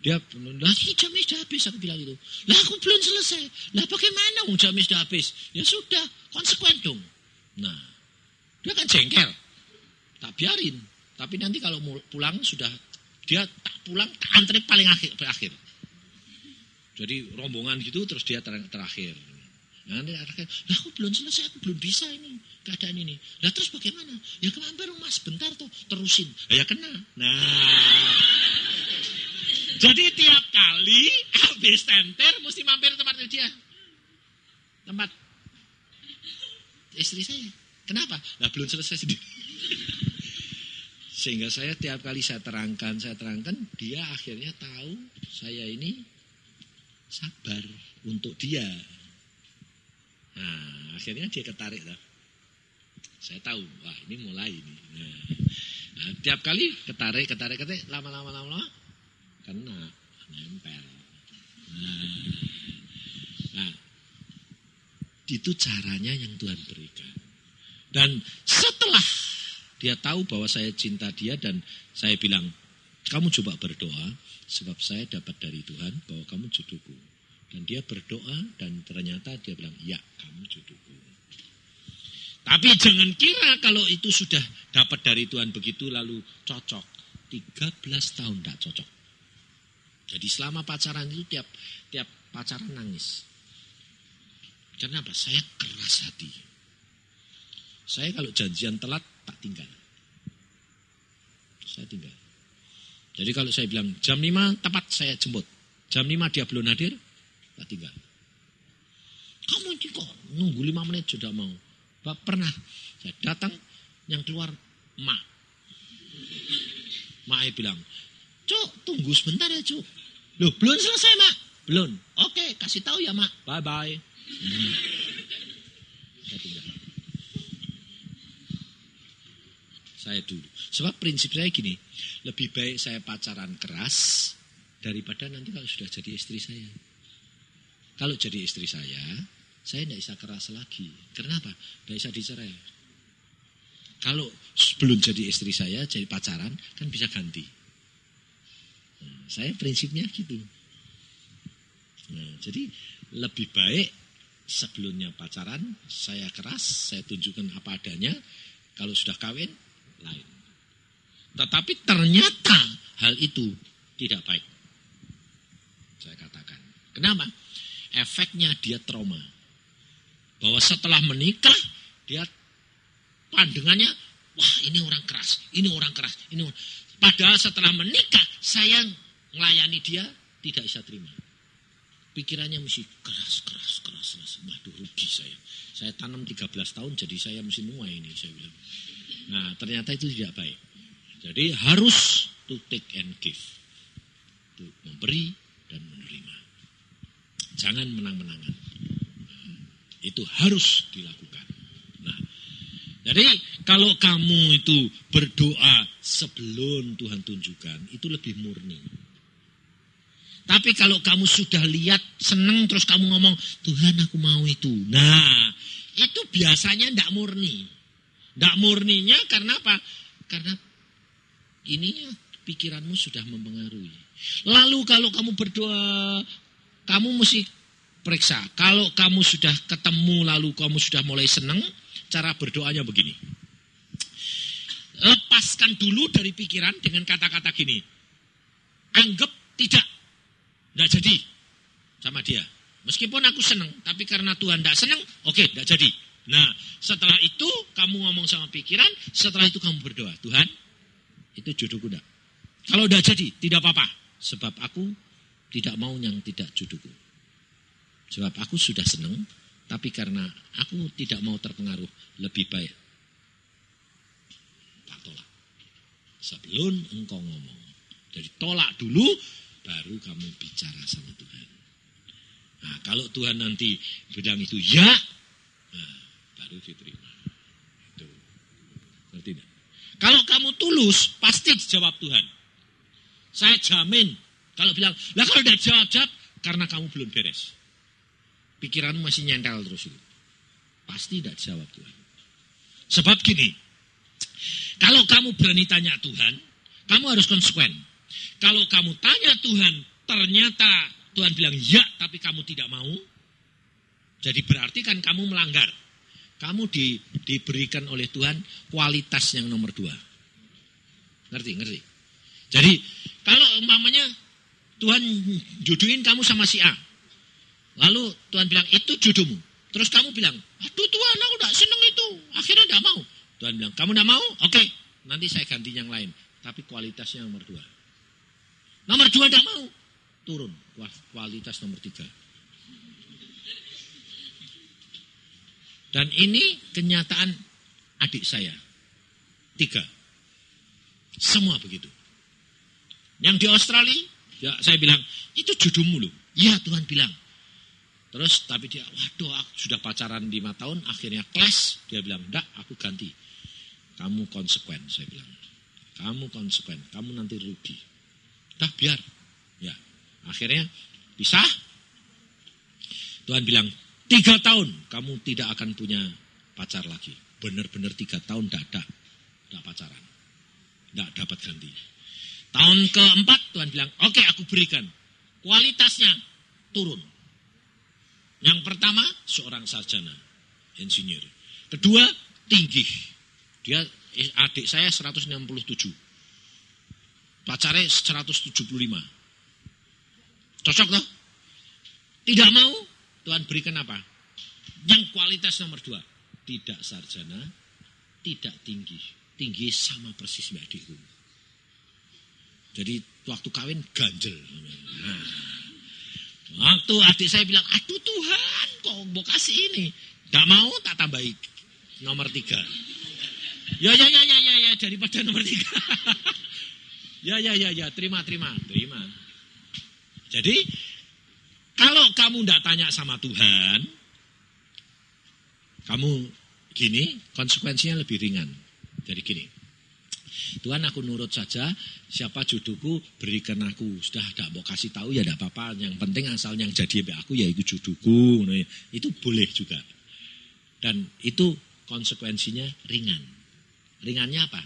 Dia bilang, jamnya sudah habis, aku bilang itu. Lah aku belum selesai. Lah bagaimana jamnya sudah habis? Ya sudah, konsekuen dong. Nah, dia kan jengkel. Tak biarin. Tapi nanti kalau pulang sudah, dia tak pulang, tak antri paling akhir. Jadi rombongan gitu, terus dia terakhir. Nah, nanti terakhir, lah aku belum selesai, aku belum bisa ini, keadaan ini. Lah terus bagaimana? Ya kemarin rumah sebentar tuh, terusin. Ya kena. Nah, jadi tiap kali habis tenter mesti mampir tempat dia. Tempat istri saya. Kenapa? Lah belum selesai sendiri. Sehingga saya tiap kali saya terangkan, dia akhirnya tahu saya ini sabar untuk dia. Nah, akhirnya dia ketarik lah. Saya tahu, wah ini mulai ini. Nah, tiap kali ketarik, lama-lama kena, nempel. Nah, itu caranya yang Tuhan berikan. Dan setelah dia tahu bahwa saya cinta dia dan saya bilang, kamu coba berdoa sebab saya dapat dari Tuhan bahwa kamu jodohku. Dan dia berdoa dan ternyata dia bilang, ya kamu jodohku. Tapi jangan kira kalau itu sudah dapat dari Tuhan begitu lalu cocok. 13 tahun tidak cocok. Jadi selama pacaran itu tiap pacaran nangis. Karena apa? Saya keras hati. Saya kalau janjian telat, tak tinggal. Saya tinggal. Jadi kalau saya bilang jam 5 tepat saya jemput. Jam 5 dia belum hadir, tak tinggal. Kamu ini kok nunggu 5 menit sudah mau. Pernah saya datang, yang keluar mak. Mak bilang, Cuk, tunggu sebentar ya Cuk. Loh, belum selesai mak? Belum. Oke, kasih tahu ya mak. Bye-bye. Saya tinggal. Saya dulu. Sebab prinsip saya gini, lebih baik saya pacaran keras daripada nanti kalau sudah jadi istri saya. Kalau jadi istri saya tidak bisa keras lagi. Kenapa? Tidak bisa dicerai. Kalau sebelum jadi istri saya, jadi pacaran, kan bisa ganti. Nah, saya prinsipnya gitu. Nah, jadi lebih baik sebelumnya pacaran, saya keras, saya tunjukkan apa adanya. Kalau sudah kawin, lain. Tetapi ternyata hal itu tidak baik. Saya katakan. Kenapa? Efeknya dia trauma. Bahwa setelah menikah, dia pandangannya, wah ini orang keras, ini orang keras, ini orang. Padahal setelah menikah, saya melayani dia, tidak bisa terima. Pikirannya mesti keras. Waduh, rugi saya. Saya tanam 13 tahun, jadi saya mesti nuai ini, saya bilang. Nah, ternyata itu tidak baik. Jadi harus to take and give. Untuk memberi dan menerima. Jangan menang-menangan. Itu harus dilakukan. Nah, jadi kalau kamu itu berdoa sebelum Tuhan tunjukkan, itu lebih murni. Tapi kalau kamu sudah lihat seneng terus kamu ngomong, Tuhan aku mau itu. Nah, itu biasanya tidak murni. Tidak murninya karena apa? Karena ininya pikiranmu sudah mempengaruhi. Lalu kalau kamu berdoa, kamu mesti periksa. Kalau kamu sudah ketemu lalu kamu sudah mulai senang, cara berdoanya begini. Lepaskan dulu dari pikiran dengan kata-kata gini. Anggap tidak jadi sama dia. Meskipun aku senang, tapi karena Tuhan tidak senang, oke, tidak jadi. Nah, setelah itu kamu ngomong sama pikiran, setelah itu kamu berdoa. Tuhan, itu jodohku enggak. Kalau tidak jadi, tidak apa-apa. Sebab aku tidak mau yang tidak jodohku. Sebab aku sudah senang, tapi karena aku tidak mau terpengaruh, lebih baik tak tolak. Sebelum engkau ngomong. Jadi tolak dulu, baru kamu bicara sama Tuhan. Nah, kalau Tuhan nanti bilang itu ya, nah, baru diterima. Itu. Ngerti tidak? Kalau kamu tulus, pasti dijawab Tuhan. Saya jamin. Kalau bilang, lah kalau tidak jawab, karena kamu belum beres. Pikiranmu masih nyentel terus itu. Pasti tidak dijawab Tuhan. Sebab gini, kalau kamu berani tanya Tuhan, kamu harus konsekuen. Kalau kamu tanya Tuhan, ternyata Tuhan bilang ya, tapi kamu tidak mau, jadi berarti kan kamu melanggar. Kamu diberikan oleh Tuhan kualitas yang nomor 2. Ngerti? Jadi, kalau umpamanya Tuhan jodohin kamu sama si A, lalu Tuhan bilang, itu jodohmu. Terus kamu bilang, aduh Tuhan, aku tidak senang itu. Akhirnya tidak mau. Tuhan bilang, kamu tidak mau? Oke, nanti saya ganti yang lain. Tapi kualitasnya nomor 2. Nomor 2 tidak mau. Turun. Kualitas nomor 3. Dan ini kenyataan adik saya. 3. Semua begitu. Yang di Australia, ya saya bilang, itu jodohmu loh. Ya Tuhan bilang. Terus tapi dia, waduh aku sudah pacaran 5 tahun, akhirnya clash. Dia bilang, enggak aku ganti. Kamu konsekuen, saya bilang. Kamu konsekuen, kamu nanti rugi. Dah biar. Ya, akhirnya pisah. Tuhan bilang, 3 tahun kamu tidak akan punya pacar lagi. Benar-benar 3 tahun tidak pacaran. Tidak dapat ganti. Tahun keempat Tuhan bilang, oke, aku berikan. Kualitasnya turun. Yang pertama, seorang sarjana, insinyur. Kedua, tinggi. Dia adik saya 167. Pacarnya 175. Cocok toh? Tidak mau, Tuhan berikan apa? Yang kualitas nomor 2. Tidak sarjana, tidak tinggi. Tinggi sama persis mbak adikku. Jadi waktu kawin ganjel. Nah, waktu adik saya bilang, aduh Tuhan kok mau kasih ini. Gak mau tak tambahi nomor 3. Ya, daripada nomor 3. ya, terima. Jadi, kalau kamu tidak tanya sama Tuhan, kamu gini, konsekuensinya lebih ringan. Jadi gini, Tuhan aku nurut saja, siapa jodohku berikan aku. Sudah tidak mau kasih tahu ya tidak apa-apa. Yang penting asal yang jadi aku ya itu jodohku. Nah, itu boleh juga. Dan itu konsekuensinya ringan. Ringannya apa?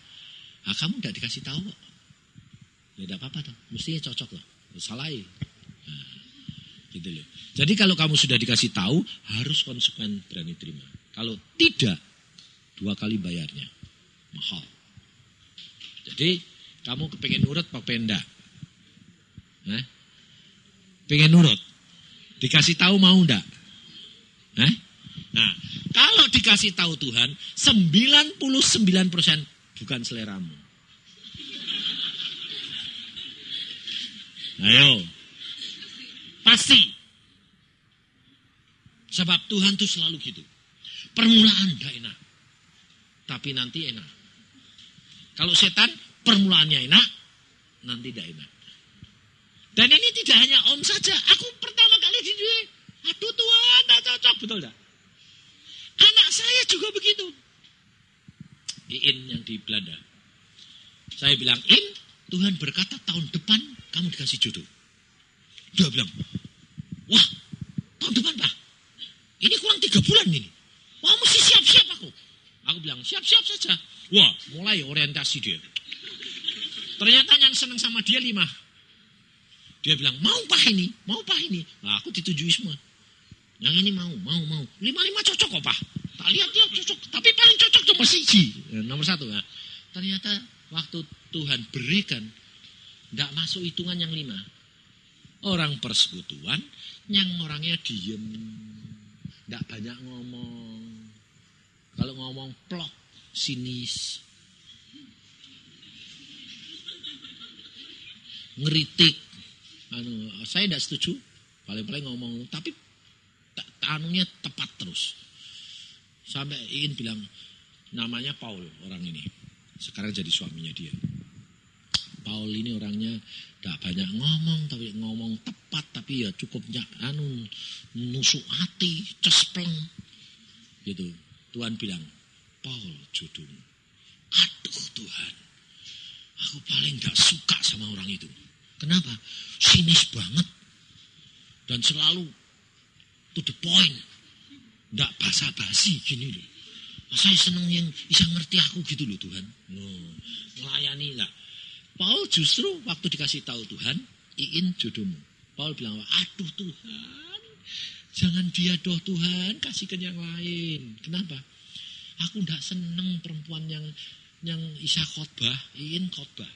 Nah, kamu tidak dikasih tahu kok. Ya tidak apa-apa tuh. Mestinya cocok loh. Salahin. Nah, gitu loh. Jadi kalau kamu sudah dikasih tahu, harus konsekuen berani terima. Kalau tidak, 2 kali bayarnya. Mahal. Jadi kamu kepengen nurut apa pengen enggak? Pengen nurut. Dikasih tahu mau enggak? Nah, kalau dikasih tahu Tuhan, 99% bukan seleramu. Ayo. Pasti. Sebab Tuhan tuh selalu gitu. Permulaan enggak enak. Tapi nanti enak. Kalau setan, permulaannya enak, nanti tidak enak. Dan ini tidak hanya om saja. Aku pertama kali di dunia, aduh Tuhan, tak cocok, betul tak? Anak saya juga begitu. Iin yang di Belanda. Saya bilang, In, Tuhan berkata tahun depan kamu dikasih jodoh. Dia bilang, wah, tahun depan Pak, ini kurang 3 bulan ini. Wah, mesti siap-siap aku. Aku bilang, siap-siap saja. Wah, mulai orientasi dia. Ternyata yang senang sama dia 5. Dia bilang, mau Pak ini, mau Pak ini. Nah, aku ditujui semua. Yang ini mau. 5 cocok kok Pak. Tak lihat dia cocok. Tapi paling cocok cuma siji. Nomor 1. Nah. Ternyata waktu Tuhan berikan, tidak masuk hitungan yang 5. Orang persekutuan, yang orangnya diem. Tidak banyak ngomong. Kalau ngomong plok. Sinis, ngeritik, saya tidak setuju, paling-paling ngomong, tapi anunya tepat terus. Sampai Iin bilang, namanya Paul orang ini, sekarang jadi suaminya dia. Paul ini orangnya tidak banyak ngomong, tapi ngomong tepat, tapi ya cukupnya nusuk hati, cespleng, gitu. Tuhan bilang, Paul jodohmu. Aduh Tuhan, aku paling gak suka sama orang itu. Kenapa? Sinis banget. Dan selalu to the point. Gak basa-basi gini loh. Saya seneng yang bisa ngerti aku gitu loh Tuhan. Melayani lah. Paul justru waktu dikasih tahu Tuhan, Iin jodohmu. Paul bilang, aduh Tuhan, jangan dia doh Tuhan, kasihkan yang lain. Kenapa? Aku tidak senang perempuan yang isa khotbah, Iin khotbah.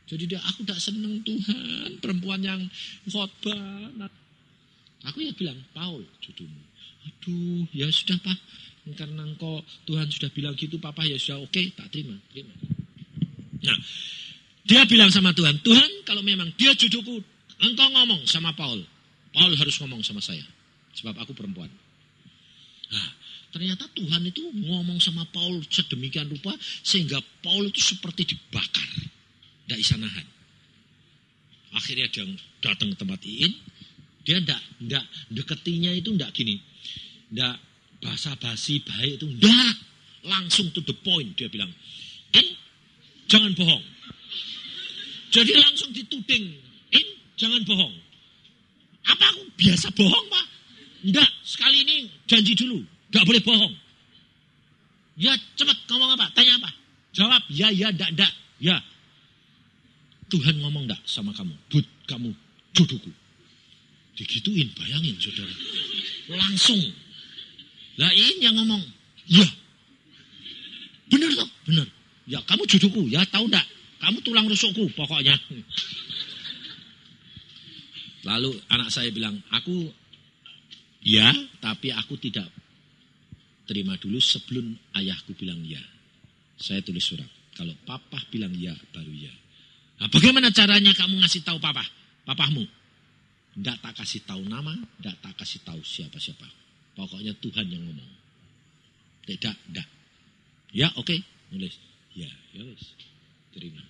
Jadi aku tidak senang Tuhan, perempuan yang khotbah. Aku ya bilang, Paul jodohmu. Aduh, ya sudah Pak. Karena engkau Tuhan sudah bilang gitu, Papa ya sudah oke, tak terima. Nah, dia bilang sama Tuhan, Tuhan kalau memang dia jodohku, engkau ngomong sama Paul. Paul harus ngomong sama saya, sebab aku perempuan. Nah, ternyata Tuhan itu ngomong sama Paul sedemikian rupa sehingga Paul itu seperti dibakar. Tidak bisa nahan. Akhirnya dia datang ke tempat Iin. Dia tidak deketinya itu tidak gini. Tidak basa-basi baik itu. Tidak. Langsung to the point. Dia bilang, In, jangan bohong. Jadi langsung dituding. In, jangan bohong. Apa aku biasa bohong Pak? Tidak. Sekali ini janji dulu. Gak boleh bohong. Ya cepat ngomong apa? Tanya apa? Jawab ya, enggak. Ya. Tuhan ngomong enggak sama kamu? But kamu jodohku. Digituin, bayangin saudara. Langsung. Lah ini yang ngomong. Ya. Benar toh? Benar. Ya kamu jodohku. Ya tahu enggak? Kamu tulang rusukku pokoknya. Lalu anak saya bilang, aku ya, tapi aku tidak terima dulu sebelum ayahku bilang ya. Saya tulis surat. Kalau papa bilang ya, baru ya. Nah, bagaimana caranya kamu ngasih tahu papahmu? Tidak tak kasih tahu nama, tidak tak kasih tahu siapa-siapa. Pokoknya Tuhan yang ngomong. Tidak. Ya, oke, nulis. Ya wes. Terima.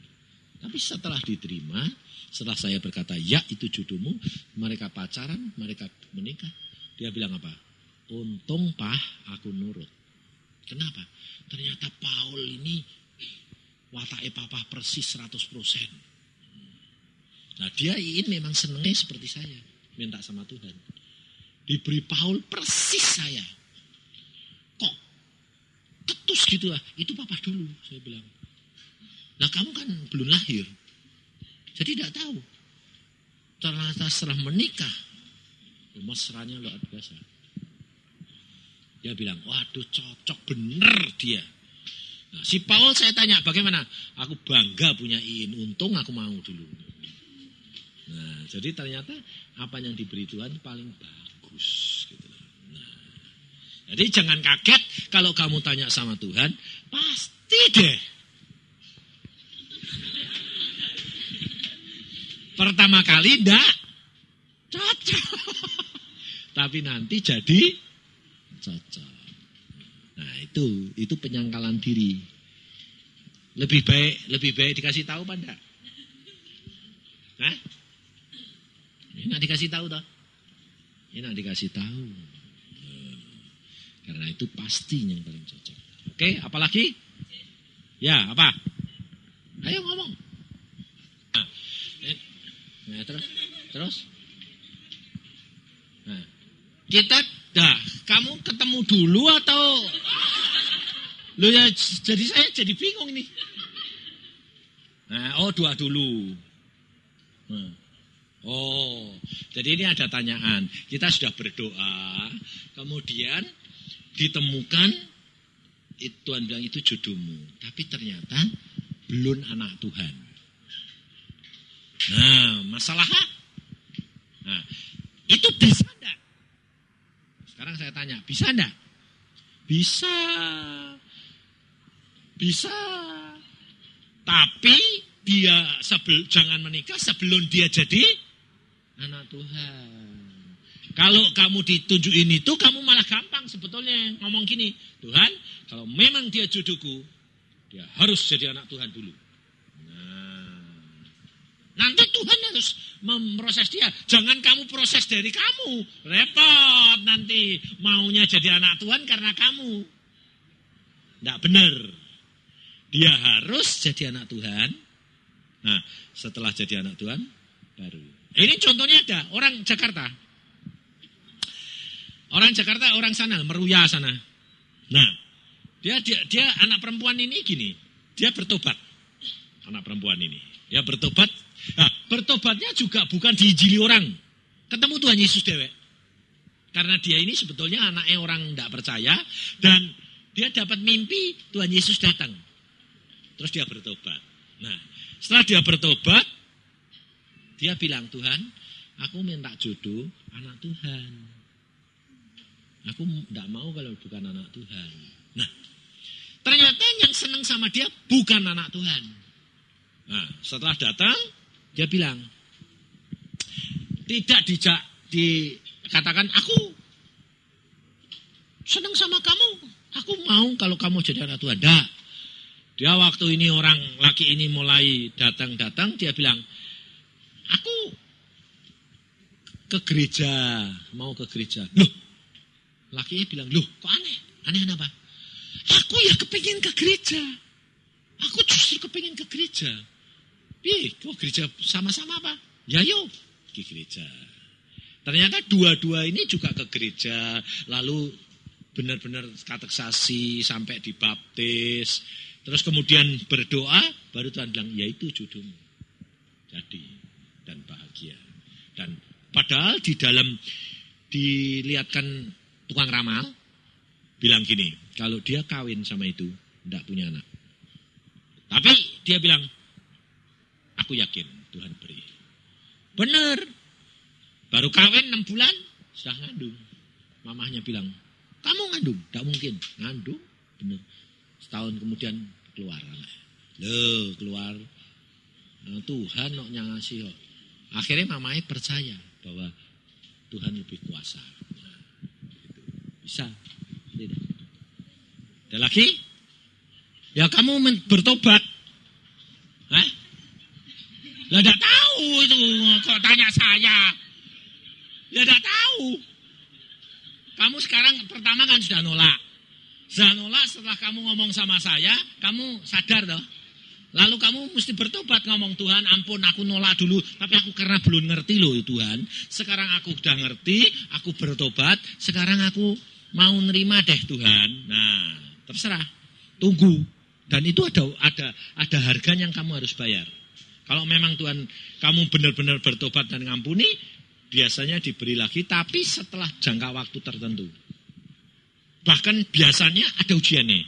Tapi setelah diterima, setelah saya berkata, ya itu jodohmu, mereka pacaran, mereka menikah. Dia bilang apa? Untung aku nurut. Kenapa? Ternyata Paul ini watake papa persis 100%. Nah dia ini memang senengnya seperti saya. Minta sama Tuhan. Diberi Paul persis saya. Kok ketus gitu lah. Itu papa dulu, saya bilang. Nah kamu kan belum lahir. Jadi tidak tahu. Ternyata setelah menikah, mesranya luar biasa. Dia bilang, waduh cocok bener dia. Nah, si Paul saya tanya, bagaimana? Aku bangga punya Iin, untung aku mau dulu. Nah, jadi ternyata apa yang diberi Tuhan paling bagus. Gitu. Nah, jadi jangan kaget kalau kamu tanya sama Tuhan, pasti deh. Pertama kali enggak cocok. Tapi nanti jadi cocok. Nah, itu penyangkalan diri. Lebih baik dikasih tahu apa enggak? Hah? Enak dikasih tahu toh? Enak dikasih tahu. Karena itu pasti yang paling cocok. Oke, apalagi? Ya, apa? Ayo ngomong. Nah, terus. Nah, kamu ketemu dulu atau? Loh ya, jadi saya jadi bingung ini. Nah, dua dulu. Nah. Jadi ini ada tanyaan. Kita sudah berdoa, kemudian ditemukan, Tuhan bilang itu jodohmu. Tapi ternyata belum anak Tuhan. Nah, masalah. Nah, itu bisa enggak? Sekarang saya tanya, bisa enggak? Bisa. Tapi dia jangan menikah sebelum dia jadi anak Tuhan. Kalau kamu ditunjukin itu, kamu malah gampang sebetulnya ngomong gini, Tuhan, kalau memang dia jodohku, dia harus jadi anak Tuhan dulu. Nanti Tuhan harus memproses dia. Jangan kamu proses dari kamu. Repot nanti maunya jadi anak Tuhan karena kamu. Tidak benar. Dia harus jadi anak Tuhan. Nah, setelah jadi anak Tuhan, baru. Ini contohnya ada. Orang Jakarta. Orang sana, Meruya sana. Nah, dia anak perempuan ini gini. Dia bertobat. Anak perempuan ini. Dia bertobat. Nah, bertobatnya juga bukan diinjili orang. Ketemu Tuhan Yesus dewek. Karena dia ini sebetulnya anaknya orang tidak percaya. Dan dia dapat mimpi Tuhan Yesus datang. Terus dia bertobat. Nah, setelah dia bertobat, dia bilang, Tuhan, aku minta jodoh anak Tuhan. Aku tidak mau kalau bukan anak Tuhan. Nah, ternyata yang senang sama dia bukan anak Tuhan. Nah, setelah datang, dia bilang, tidak dikatakan, aku senang sama kamu. Aku mau kalau kamu jadi anak Tuhan. Dah. Dia waktu ini orang laki ini mulai datang, dia bilang, aku ke gereja, mau ke gereja. Loh, lakinya bilang, loh kok aneh? Aneh apa? Aku ya kepingin ke gereja. Aku justru kepingin ke gereja. Kok gereja sama-sama apa? Ya yuk, ke gereja. Ternyata dua-dua ini juga ke gereja, lalu benar-benar kateksasi sampai dibaptis. Terus kemudian berdoa, baru Tuhan bilang, ya itu jodohmu. Jadi, dan bahagia. Dan padahal di dalam dilihatkan tukang ramal, bilang gini, kalau dia kawin sama itu, tidak punya anak. Tapi dia bilang, aku yakin Tuhan beri. Benar. Baru kawin 6 bulan, sudah ngandung. Mamahnya bilang, kamu ngandung, tidak mungkin. Ngandung, benar. Setahun kemudian keluar. Loh, keluar. Nah, Tuhan nok nyangasi kok. Akhirnya mamanya percaya bahwa Tuhan lebih kuasa. Nah, gitu. Bisa. Tidak. Ada lagi? Ya kamu bertobat. Hah? Lah enggak tahu itu, kok tanya saya. Ya enggak tahu. Kamu sekarang pertama kan sudah nolak. Sudah nolak setelah kamu ngomong sama saya, kamu sadar toh? Lalu kamu mesti bertobat ngomong, Tuhan ampun aku nolak dulu. Tapi aku karena belum ngerti loh Tuhan. Sekarang aku udah ngerti, aku bertobat. Sekarang aku mau nerima deh Tuhan. Nah terserah, tunggu. Dan itu ada harganya yang kamu harus bayar. Kalau memang Tuhan kamu benar-benar bertobat dan ngampuni, biasanya diberi lagi, tapi setelah jangka waktu tertentu. Bahkan biasanya ada ujiannya.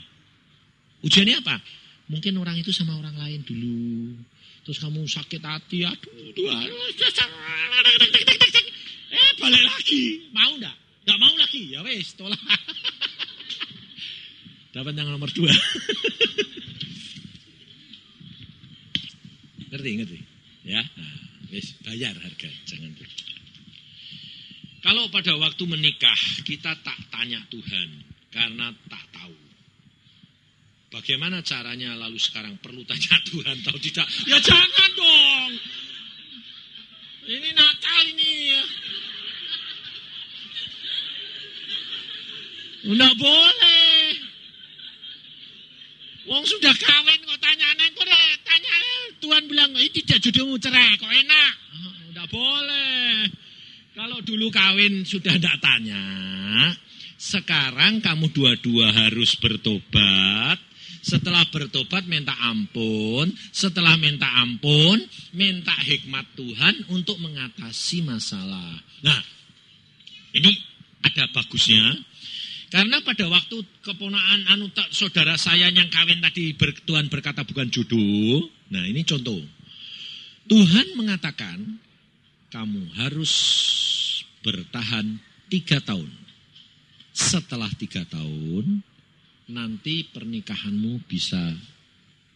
Ujiannya apa? Mungkin orang itu sama orang lain dulu. Terus kamu sakit hati, aduh Tuhan. Balik lagi. Mau enggak? Enggak mau lagi. Ya wes, tolak. Dapat yang nomor 2. Ngerti? Ya. Nah, wes bayar harga, jangan dulu. Kalau pada waktu menikah kita tak tanya Tuhan karena tak tahu. Bagaimana caranya lalu sekarang perlu tanya Tuhan tahu tidak? Ya jangan dong. Ini nakal ini ya. Nggak boleh. Wong sudah kawin kok tanya-tanya kok tanya Tuhan bilang ini tidak jodohmu cerai kok enak. Nggak boleh. Kalau dulu kawin sudah tidak tanya, sekarang kamu dua-dua harus bertobat. Setelah bertobat minta ampun, setelah minta ampun, minta hikmat Tuhan untuk mengatasi masalah. Nah, ini ada bagusnya. Karena pada waktu keponakan saudara saya yang kawin tadi Tuhan berkata bukan jodoh. Nah, ini contoh. Tuhan mengatakan kamu harus bertahan 3 tahun. Setelah 3 tahun, nanti pernikahanmu bisa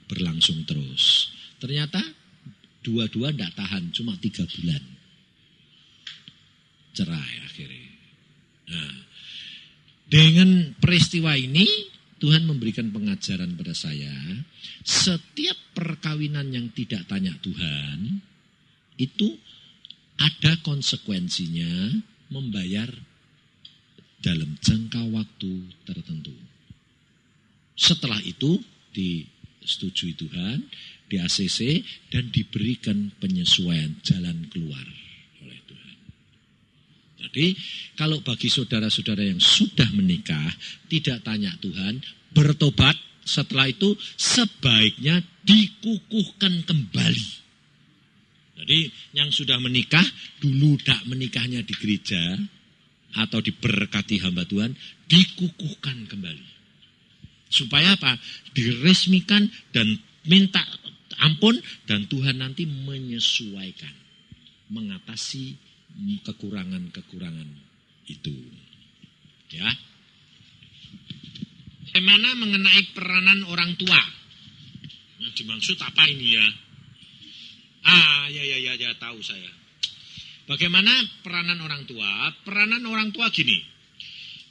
berlangsung terus. Ternyata dua-dua tidak tahan, cuma 3 bulan. Cerai akhirnya. Nah, dengan peristiwa ini, Tuhan memberikan pengajaran pada saya, setiap perkawinan yang tidak tanya Tuhan, itu ada konsekuensinya membayar dalam jangka waktu tertentu. Setelah itu disetujui Tuhan, di ACC, dan diberikan penyesuaian jalan keluar oleh Tuhan. Jadi kalau bagi saudara-saudara yang sudah menikah, tidak tanya Tuhan, bertobat, setelah itu sebaiknya dikukuhkan kembali. Jadi yang sudah menikah, dulu tak menikahnya di gereja, atau diberkati hamba Tuhan, dikukuhkan kembali. Supaya apa? Diresmikan dan minta ampun, dan Tuhan nanti menyesuaikan, mengatasi kekurangan-kekurangan itu. Ya. Bagaimana mengenai peranan orang tua? Nah, dimaksud apa ini ya? Ya, tahu saya. Bagaimana peranan orang tua? Peranan orang tua gini.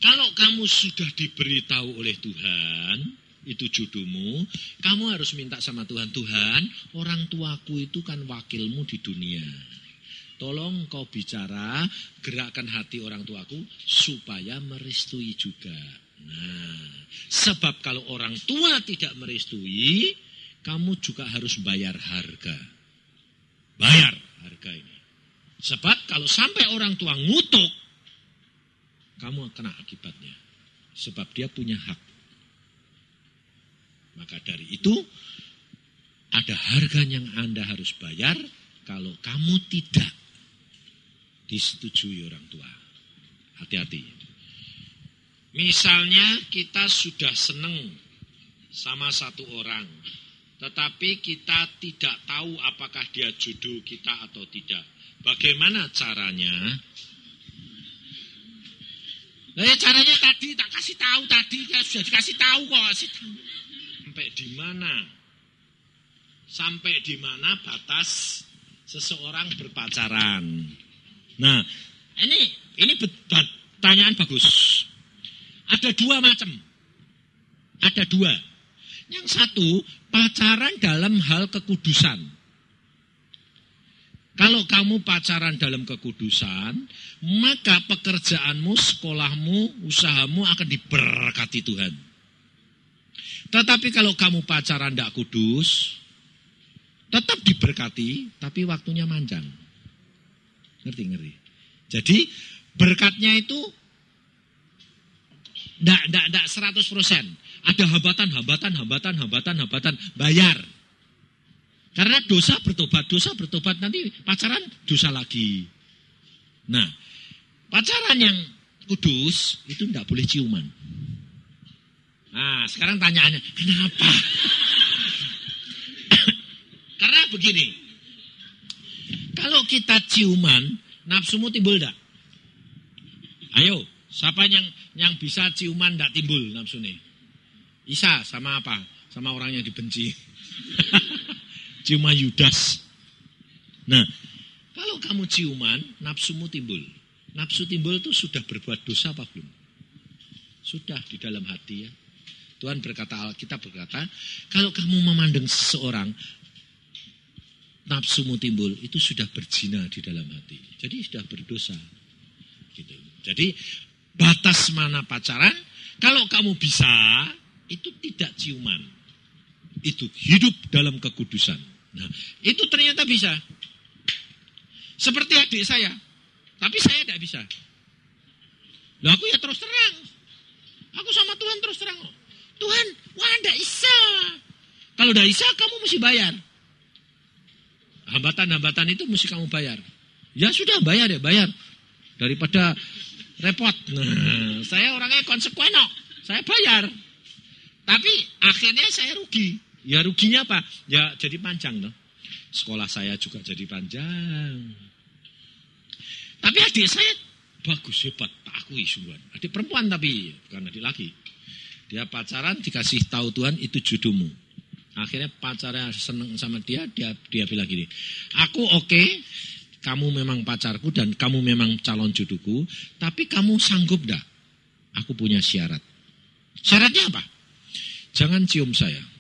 Kalau kamu sudah diberitahu oleh Tuhan, itu jodohmu, kamu harus minta sama Tuhan, Tuhan, orang tuaku itu kan wakilmu di dunia. Tolong kau bicara, gerakkan hati orang tuaku supaya merestui juga. Nah, sebab kalau orang tua tidak merestui, kamu juga harus bayar harga. Bayar harga ini. Sebab kalau sampai orang tua ngutuk, kamu kena akibatnya. Sebab dia punya hak. Maka dari itu, ada harga yang Anda harus bayar kalau kamu tidak disetujui orang tua. Hati-hati. Misalnya kita sudah senang sama satu orang, tetapi kita tidak tahu apakah dia jodoh kita atau tidak. Bagaimana caranya? Nah, ya caranya tadi tak kasih tahu tadi, ya sudah dikasih tahu kok. Sampai di mana? Sampai di mana batas seseorang berpacaran? Nah, ini pertanyaan bagus. Ada dua macam. Ada dua. Yang satu, pacaran dalam hal kekudusan. Kalau kamu pacaran dalam kekudusan, maka pekerjaanmu, sekolahmu, usahamu akan diberkati Tuhan. Tetapi kalau kamu pacaran tidak kudus, tetap diberkati, tapi waktunya manjang. Ngerti? Jadi berkatnya itu tidak 100%. Ada hambatan, bayar. Karena dosa bertobat, nanti pacaran dosa lagi. Nah, pacaran yang kudus itu tidak boleh ciuman. Nah, sekarang tanyaannya, kenapa? Karena begini, kalau kita ciuman, nafsumu timbul tidak? Ayo, siapa yang bisa ciuman tidak timbul nafsunya? Isa sama apa? Sama orang yang dibenci. Ciuman Yudas. Nah, kalau kamu ciuman, nafsumu timbul. Nafsu timbul itu sudah berbuat dosa apa belum? Sudah di dalam hati ya. Tuhan berkata, Alkitab berkata, kalau kamu memandang seseorang, nafsumu timbul, itu sudah berzina di dalam hati. Jadi sudah berdosa. Gitu. Jadi batas mana pacaran? Kalau kamu bisa, itu tidak ciuman. Itu hidup dalam kekudusan. Nah, itu ternyata bisa. Seperti adik saya. Tapi saya tidak bisa. Loh, aku ya terus terang. Aku sama Tuhan terus terang. Tuhan, wah tidak bisa. Kalau tidak bisa, kamu mesti bayar. Hambatan-hambatan itu mesti kamu bayar. Ya sudah, bayar ya, bayar. Daripada repot. Nah, saya orangnya konsekuen kok. Saya bayar. Tapi akhirnya saya rugi. Ya ruginya apa? Ya jadi panjang loh. Sekolah saya juga jadi panjang. Tapi adik saya bagus, hebat. Tak akui sungguhan. Adik perempuan tapi bukan adik laki. Dia pacaran dikasih tahu Tuhan itu jodohmu. Akhirnya pacarnya seneng sama dia bilang gini. Aku oke, kamu memang pacarku dan kamu memang calon jodohku. Tapi kamu sanggup dah? Aku punya syarat. Syaratnya apa? Jangan cium saya.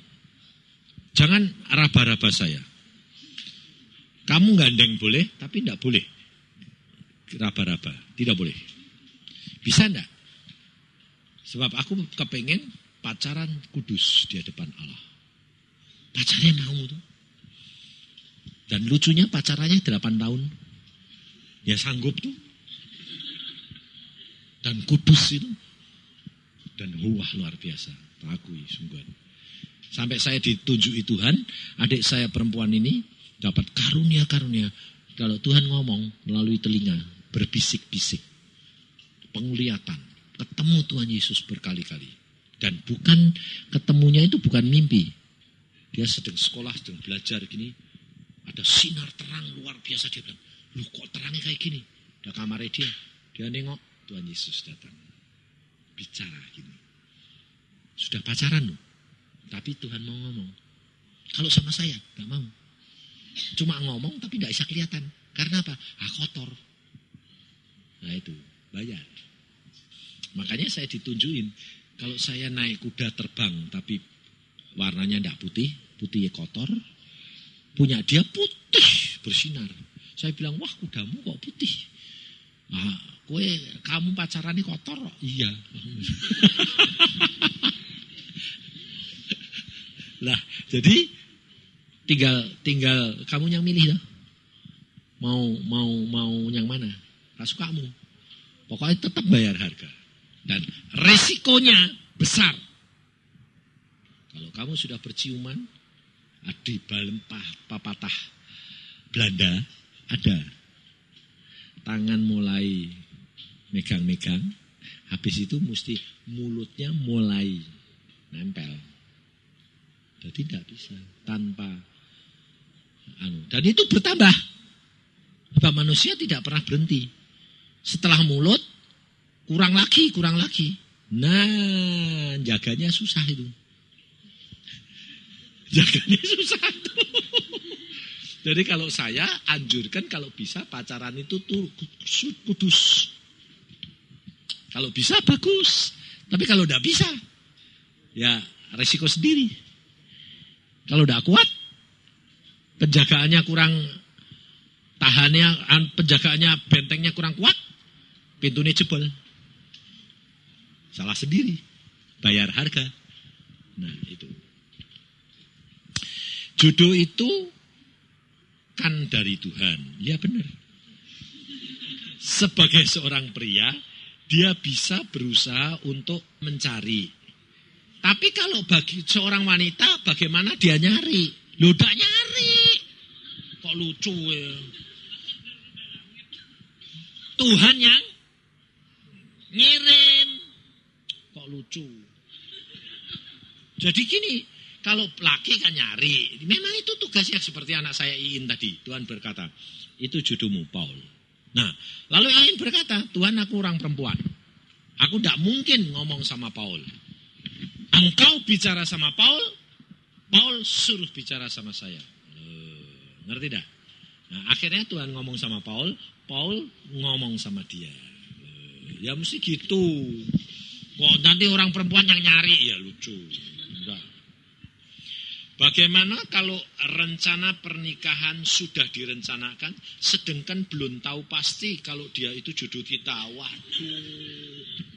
Jangan raba-raba saya. Kamu gandeng boleh, tapi tidak boleh raba-raba. Tidak boleh. Bisa enggak? Sebab aku kepengen pacaran kudus di hadapan Allah. Pacarnya mau tuh. Dan lucunya pacarannya 8 tahun. Ya sanggup tuh. Dan kudus itu. Dan wah luar biasa. Akui sungguhan. Sampai saya ditunjuki Tuhan, adik saya perempuan ini dapat karunia-karunia. Kalau Tuhan ngomong melalui telinga, berbisik-bisik. Penglihatan. Ketemu Tuhan Yesus berkali-kali. Dan bukan ketemunya itu bukan mimpi. Dia sedang sekolah, sedang belajar gini. Ada sinar terang luar biasa. Dia bilang, loh kok terangnya kayak gini? Ada kamarnya dia. Dia nengok, Tuhan Yesus datang. Bicara gini. Sudah pacaran loh. Tapi Tuhan mau ngomong. Kalau sama saya, gak mau. Cuma ngomong tapi gak bisa kelihatan. Karena apa? Kotor. Nah itu, bayar. Makanya saya ditunjukin. Kalau saya naik kuda terbang tapi warnanya gak putih, putihnya kotor. Punya dia putih, bersinar. Saya bilang, wah kudamu kok putih. Kamu pacaran ini kotor? Iya. Lah, jadi tinggal kamu yang milih loh. Mau yang mana? Kasih kamu. Pokoknya tetap bayar harga. Dan resikonya besar. Kalau kamu sudah berciuman, di papatah Belanda ada. Tangan mulai megang-megang. Habis itu mesti mulutnya mulai nempel. Jadi tidak bisa tanpa dan itu bertambah. Sebab manusia tidak pernah berhenti. Setelah mulut kurang lagi. Nah, jaganya susah itu. Jadi kalau saya anjurkan kalau bisa pacaran itu tuh kudus. Kalau bisa bagus. Tapi kalau tidak bisa, ya resiko sendiri. Kalau tidak kuat, penjagaannya kurang, penjagaannya bentengnya kurang kuat, pintunya jebol. Salah sendiri, bayar harga. Nah itu. Jodoh itu kan dari Tuhan. Ya benar. Sebagai seorang pria, dia bisa berusaha untuk mencari. Tapi kalau bagi seorang wanita, bagaimana dia nyari? Loh, tidak nyari. Kok lucu ya? Tuhan yang ngirim. Kok lucu? Jadi gini, kalau laki kan nyari. Memang itu tugasnya seperti anak saya Iin tadi. Tuhan berkata, itu jodohmu Paul. Nah, lalu Iin berkata, Tuhan aku orang perempuan. Aku tidak mungkin ngomong sama Paul. Engkau bicara sama Paul, Paul suruh bicara sama saya. Ngerti dah? Nah, akhirnya Tuhan ngomong sama Paul, Paul ngomong sama dia. Ya mesti gitu. Kok nanti orang perempuan yang nyari, ya lucu. Enggak. Bagaimana kalau rencana pernikahan sudah direncanakan, sedangkan belum tahu pasti kalau dia itu jodoh kita. Waduh.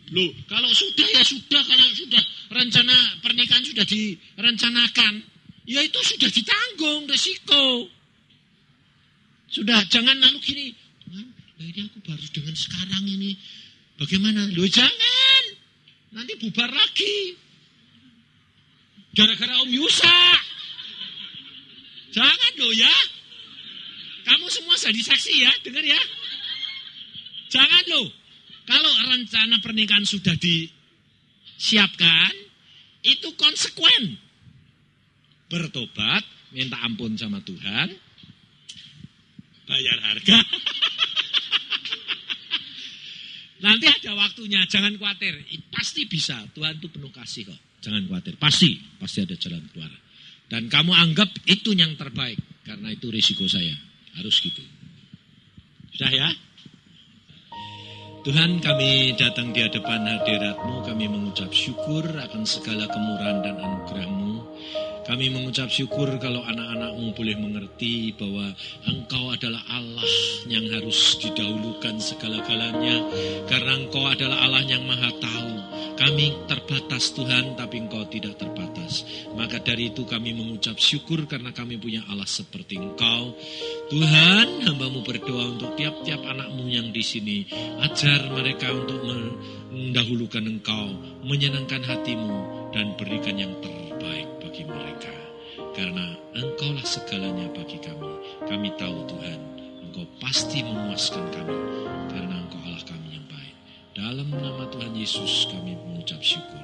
Loh, kalau sudah ya sudah, kalau sudah rencana pernikahan sudah direncanakan, ya itu sudah ditanggung resiko. Sudah, jangan lalu gini, ini aku baru dengan sekarang ini, bagaimana? Loh jangan, nanti bubar lagi. Gara-gara Om Yusa. Jangan loh ya. Kamu semua jadi saksi ya, dengar ya. Jangan loh. Kalau rencana pernikahan sudah disiapkan, itu konsekuen. Bertobat, minta ampun sama Tuhan, bayar harga. Nanti ada waktunya, jangan khawatir. Pasti bisa, Tuhan itu penuh kasih kok. Jangan khawatir, pasti ada jalan keluar. Dan kamu anggap itu yang terbaik, karena itu risiko saya. Harus gitu. Sudah ya? Tuhan, kami datang di hadapan hadirat-Mu, kami mengucap syukur akan segala kemurahan dan anugerah-Mu. Kami mengucap syukur kalau anak-anak-Mu boleh mengerti bahwa Engkau adalah Allah yang harus didahulukan segala-galanya. Karena Engkau adalah Allah yang maha tahu. Kami terbatas Tuhan, tapi Engkau tidak terbatas. Maka dari itu kami mengucap syukur karena kami punya Allah seperti Engkau. Tuhan, hamba-Mu berdoa untuk tiap-tiap anak-Mu yang di sini. Ajar mereka untuk mendahulukan Engkau, menyenangkan hati-Mu, dan berikan yang terbaik bagi mereka. Karena Engkaulah segalanya bagi kami. Kami tahu Tuhan, Engkau pasti memuaskan kami. Karena Engkau Allah kami yang baik. Dalam nama Tuhan Yesus kami mengucap syukur.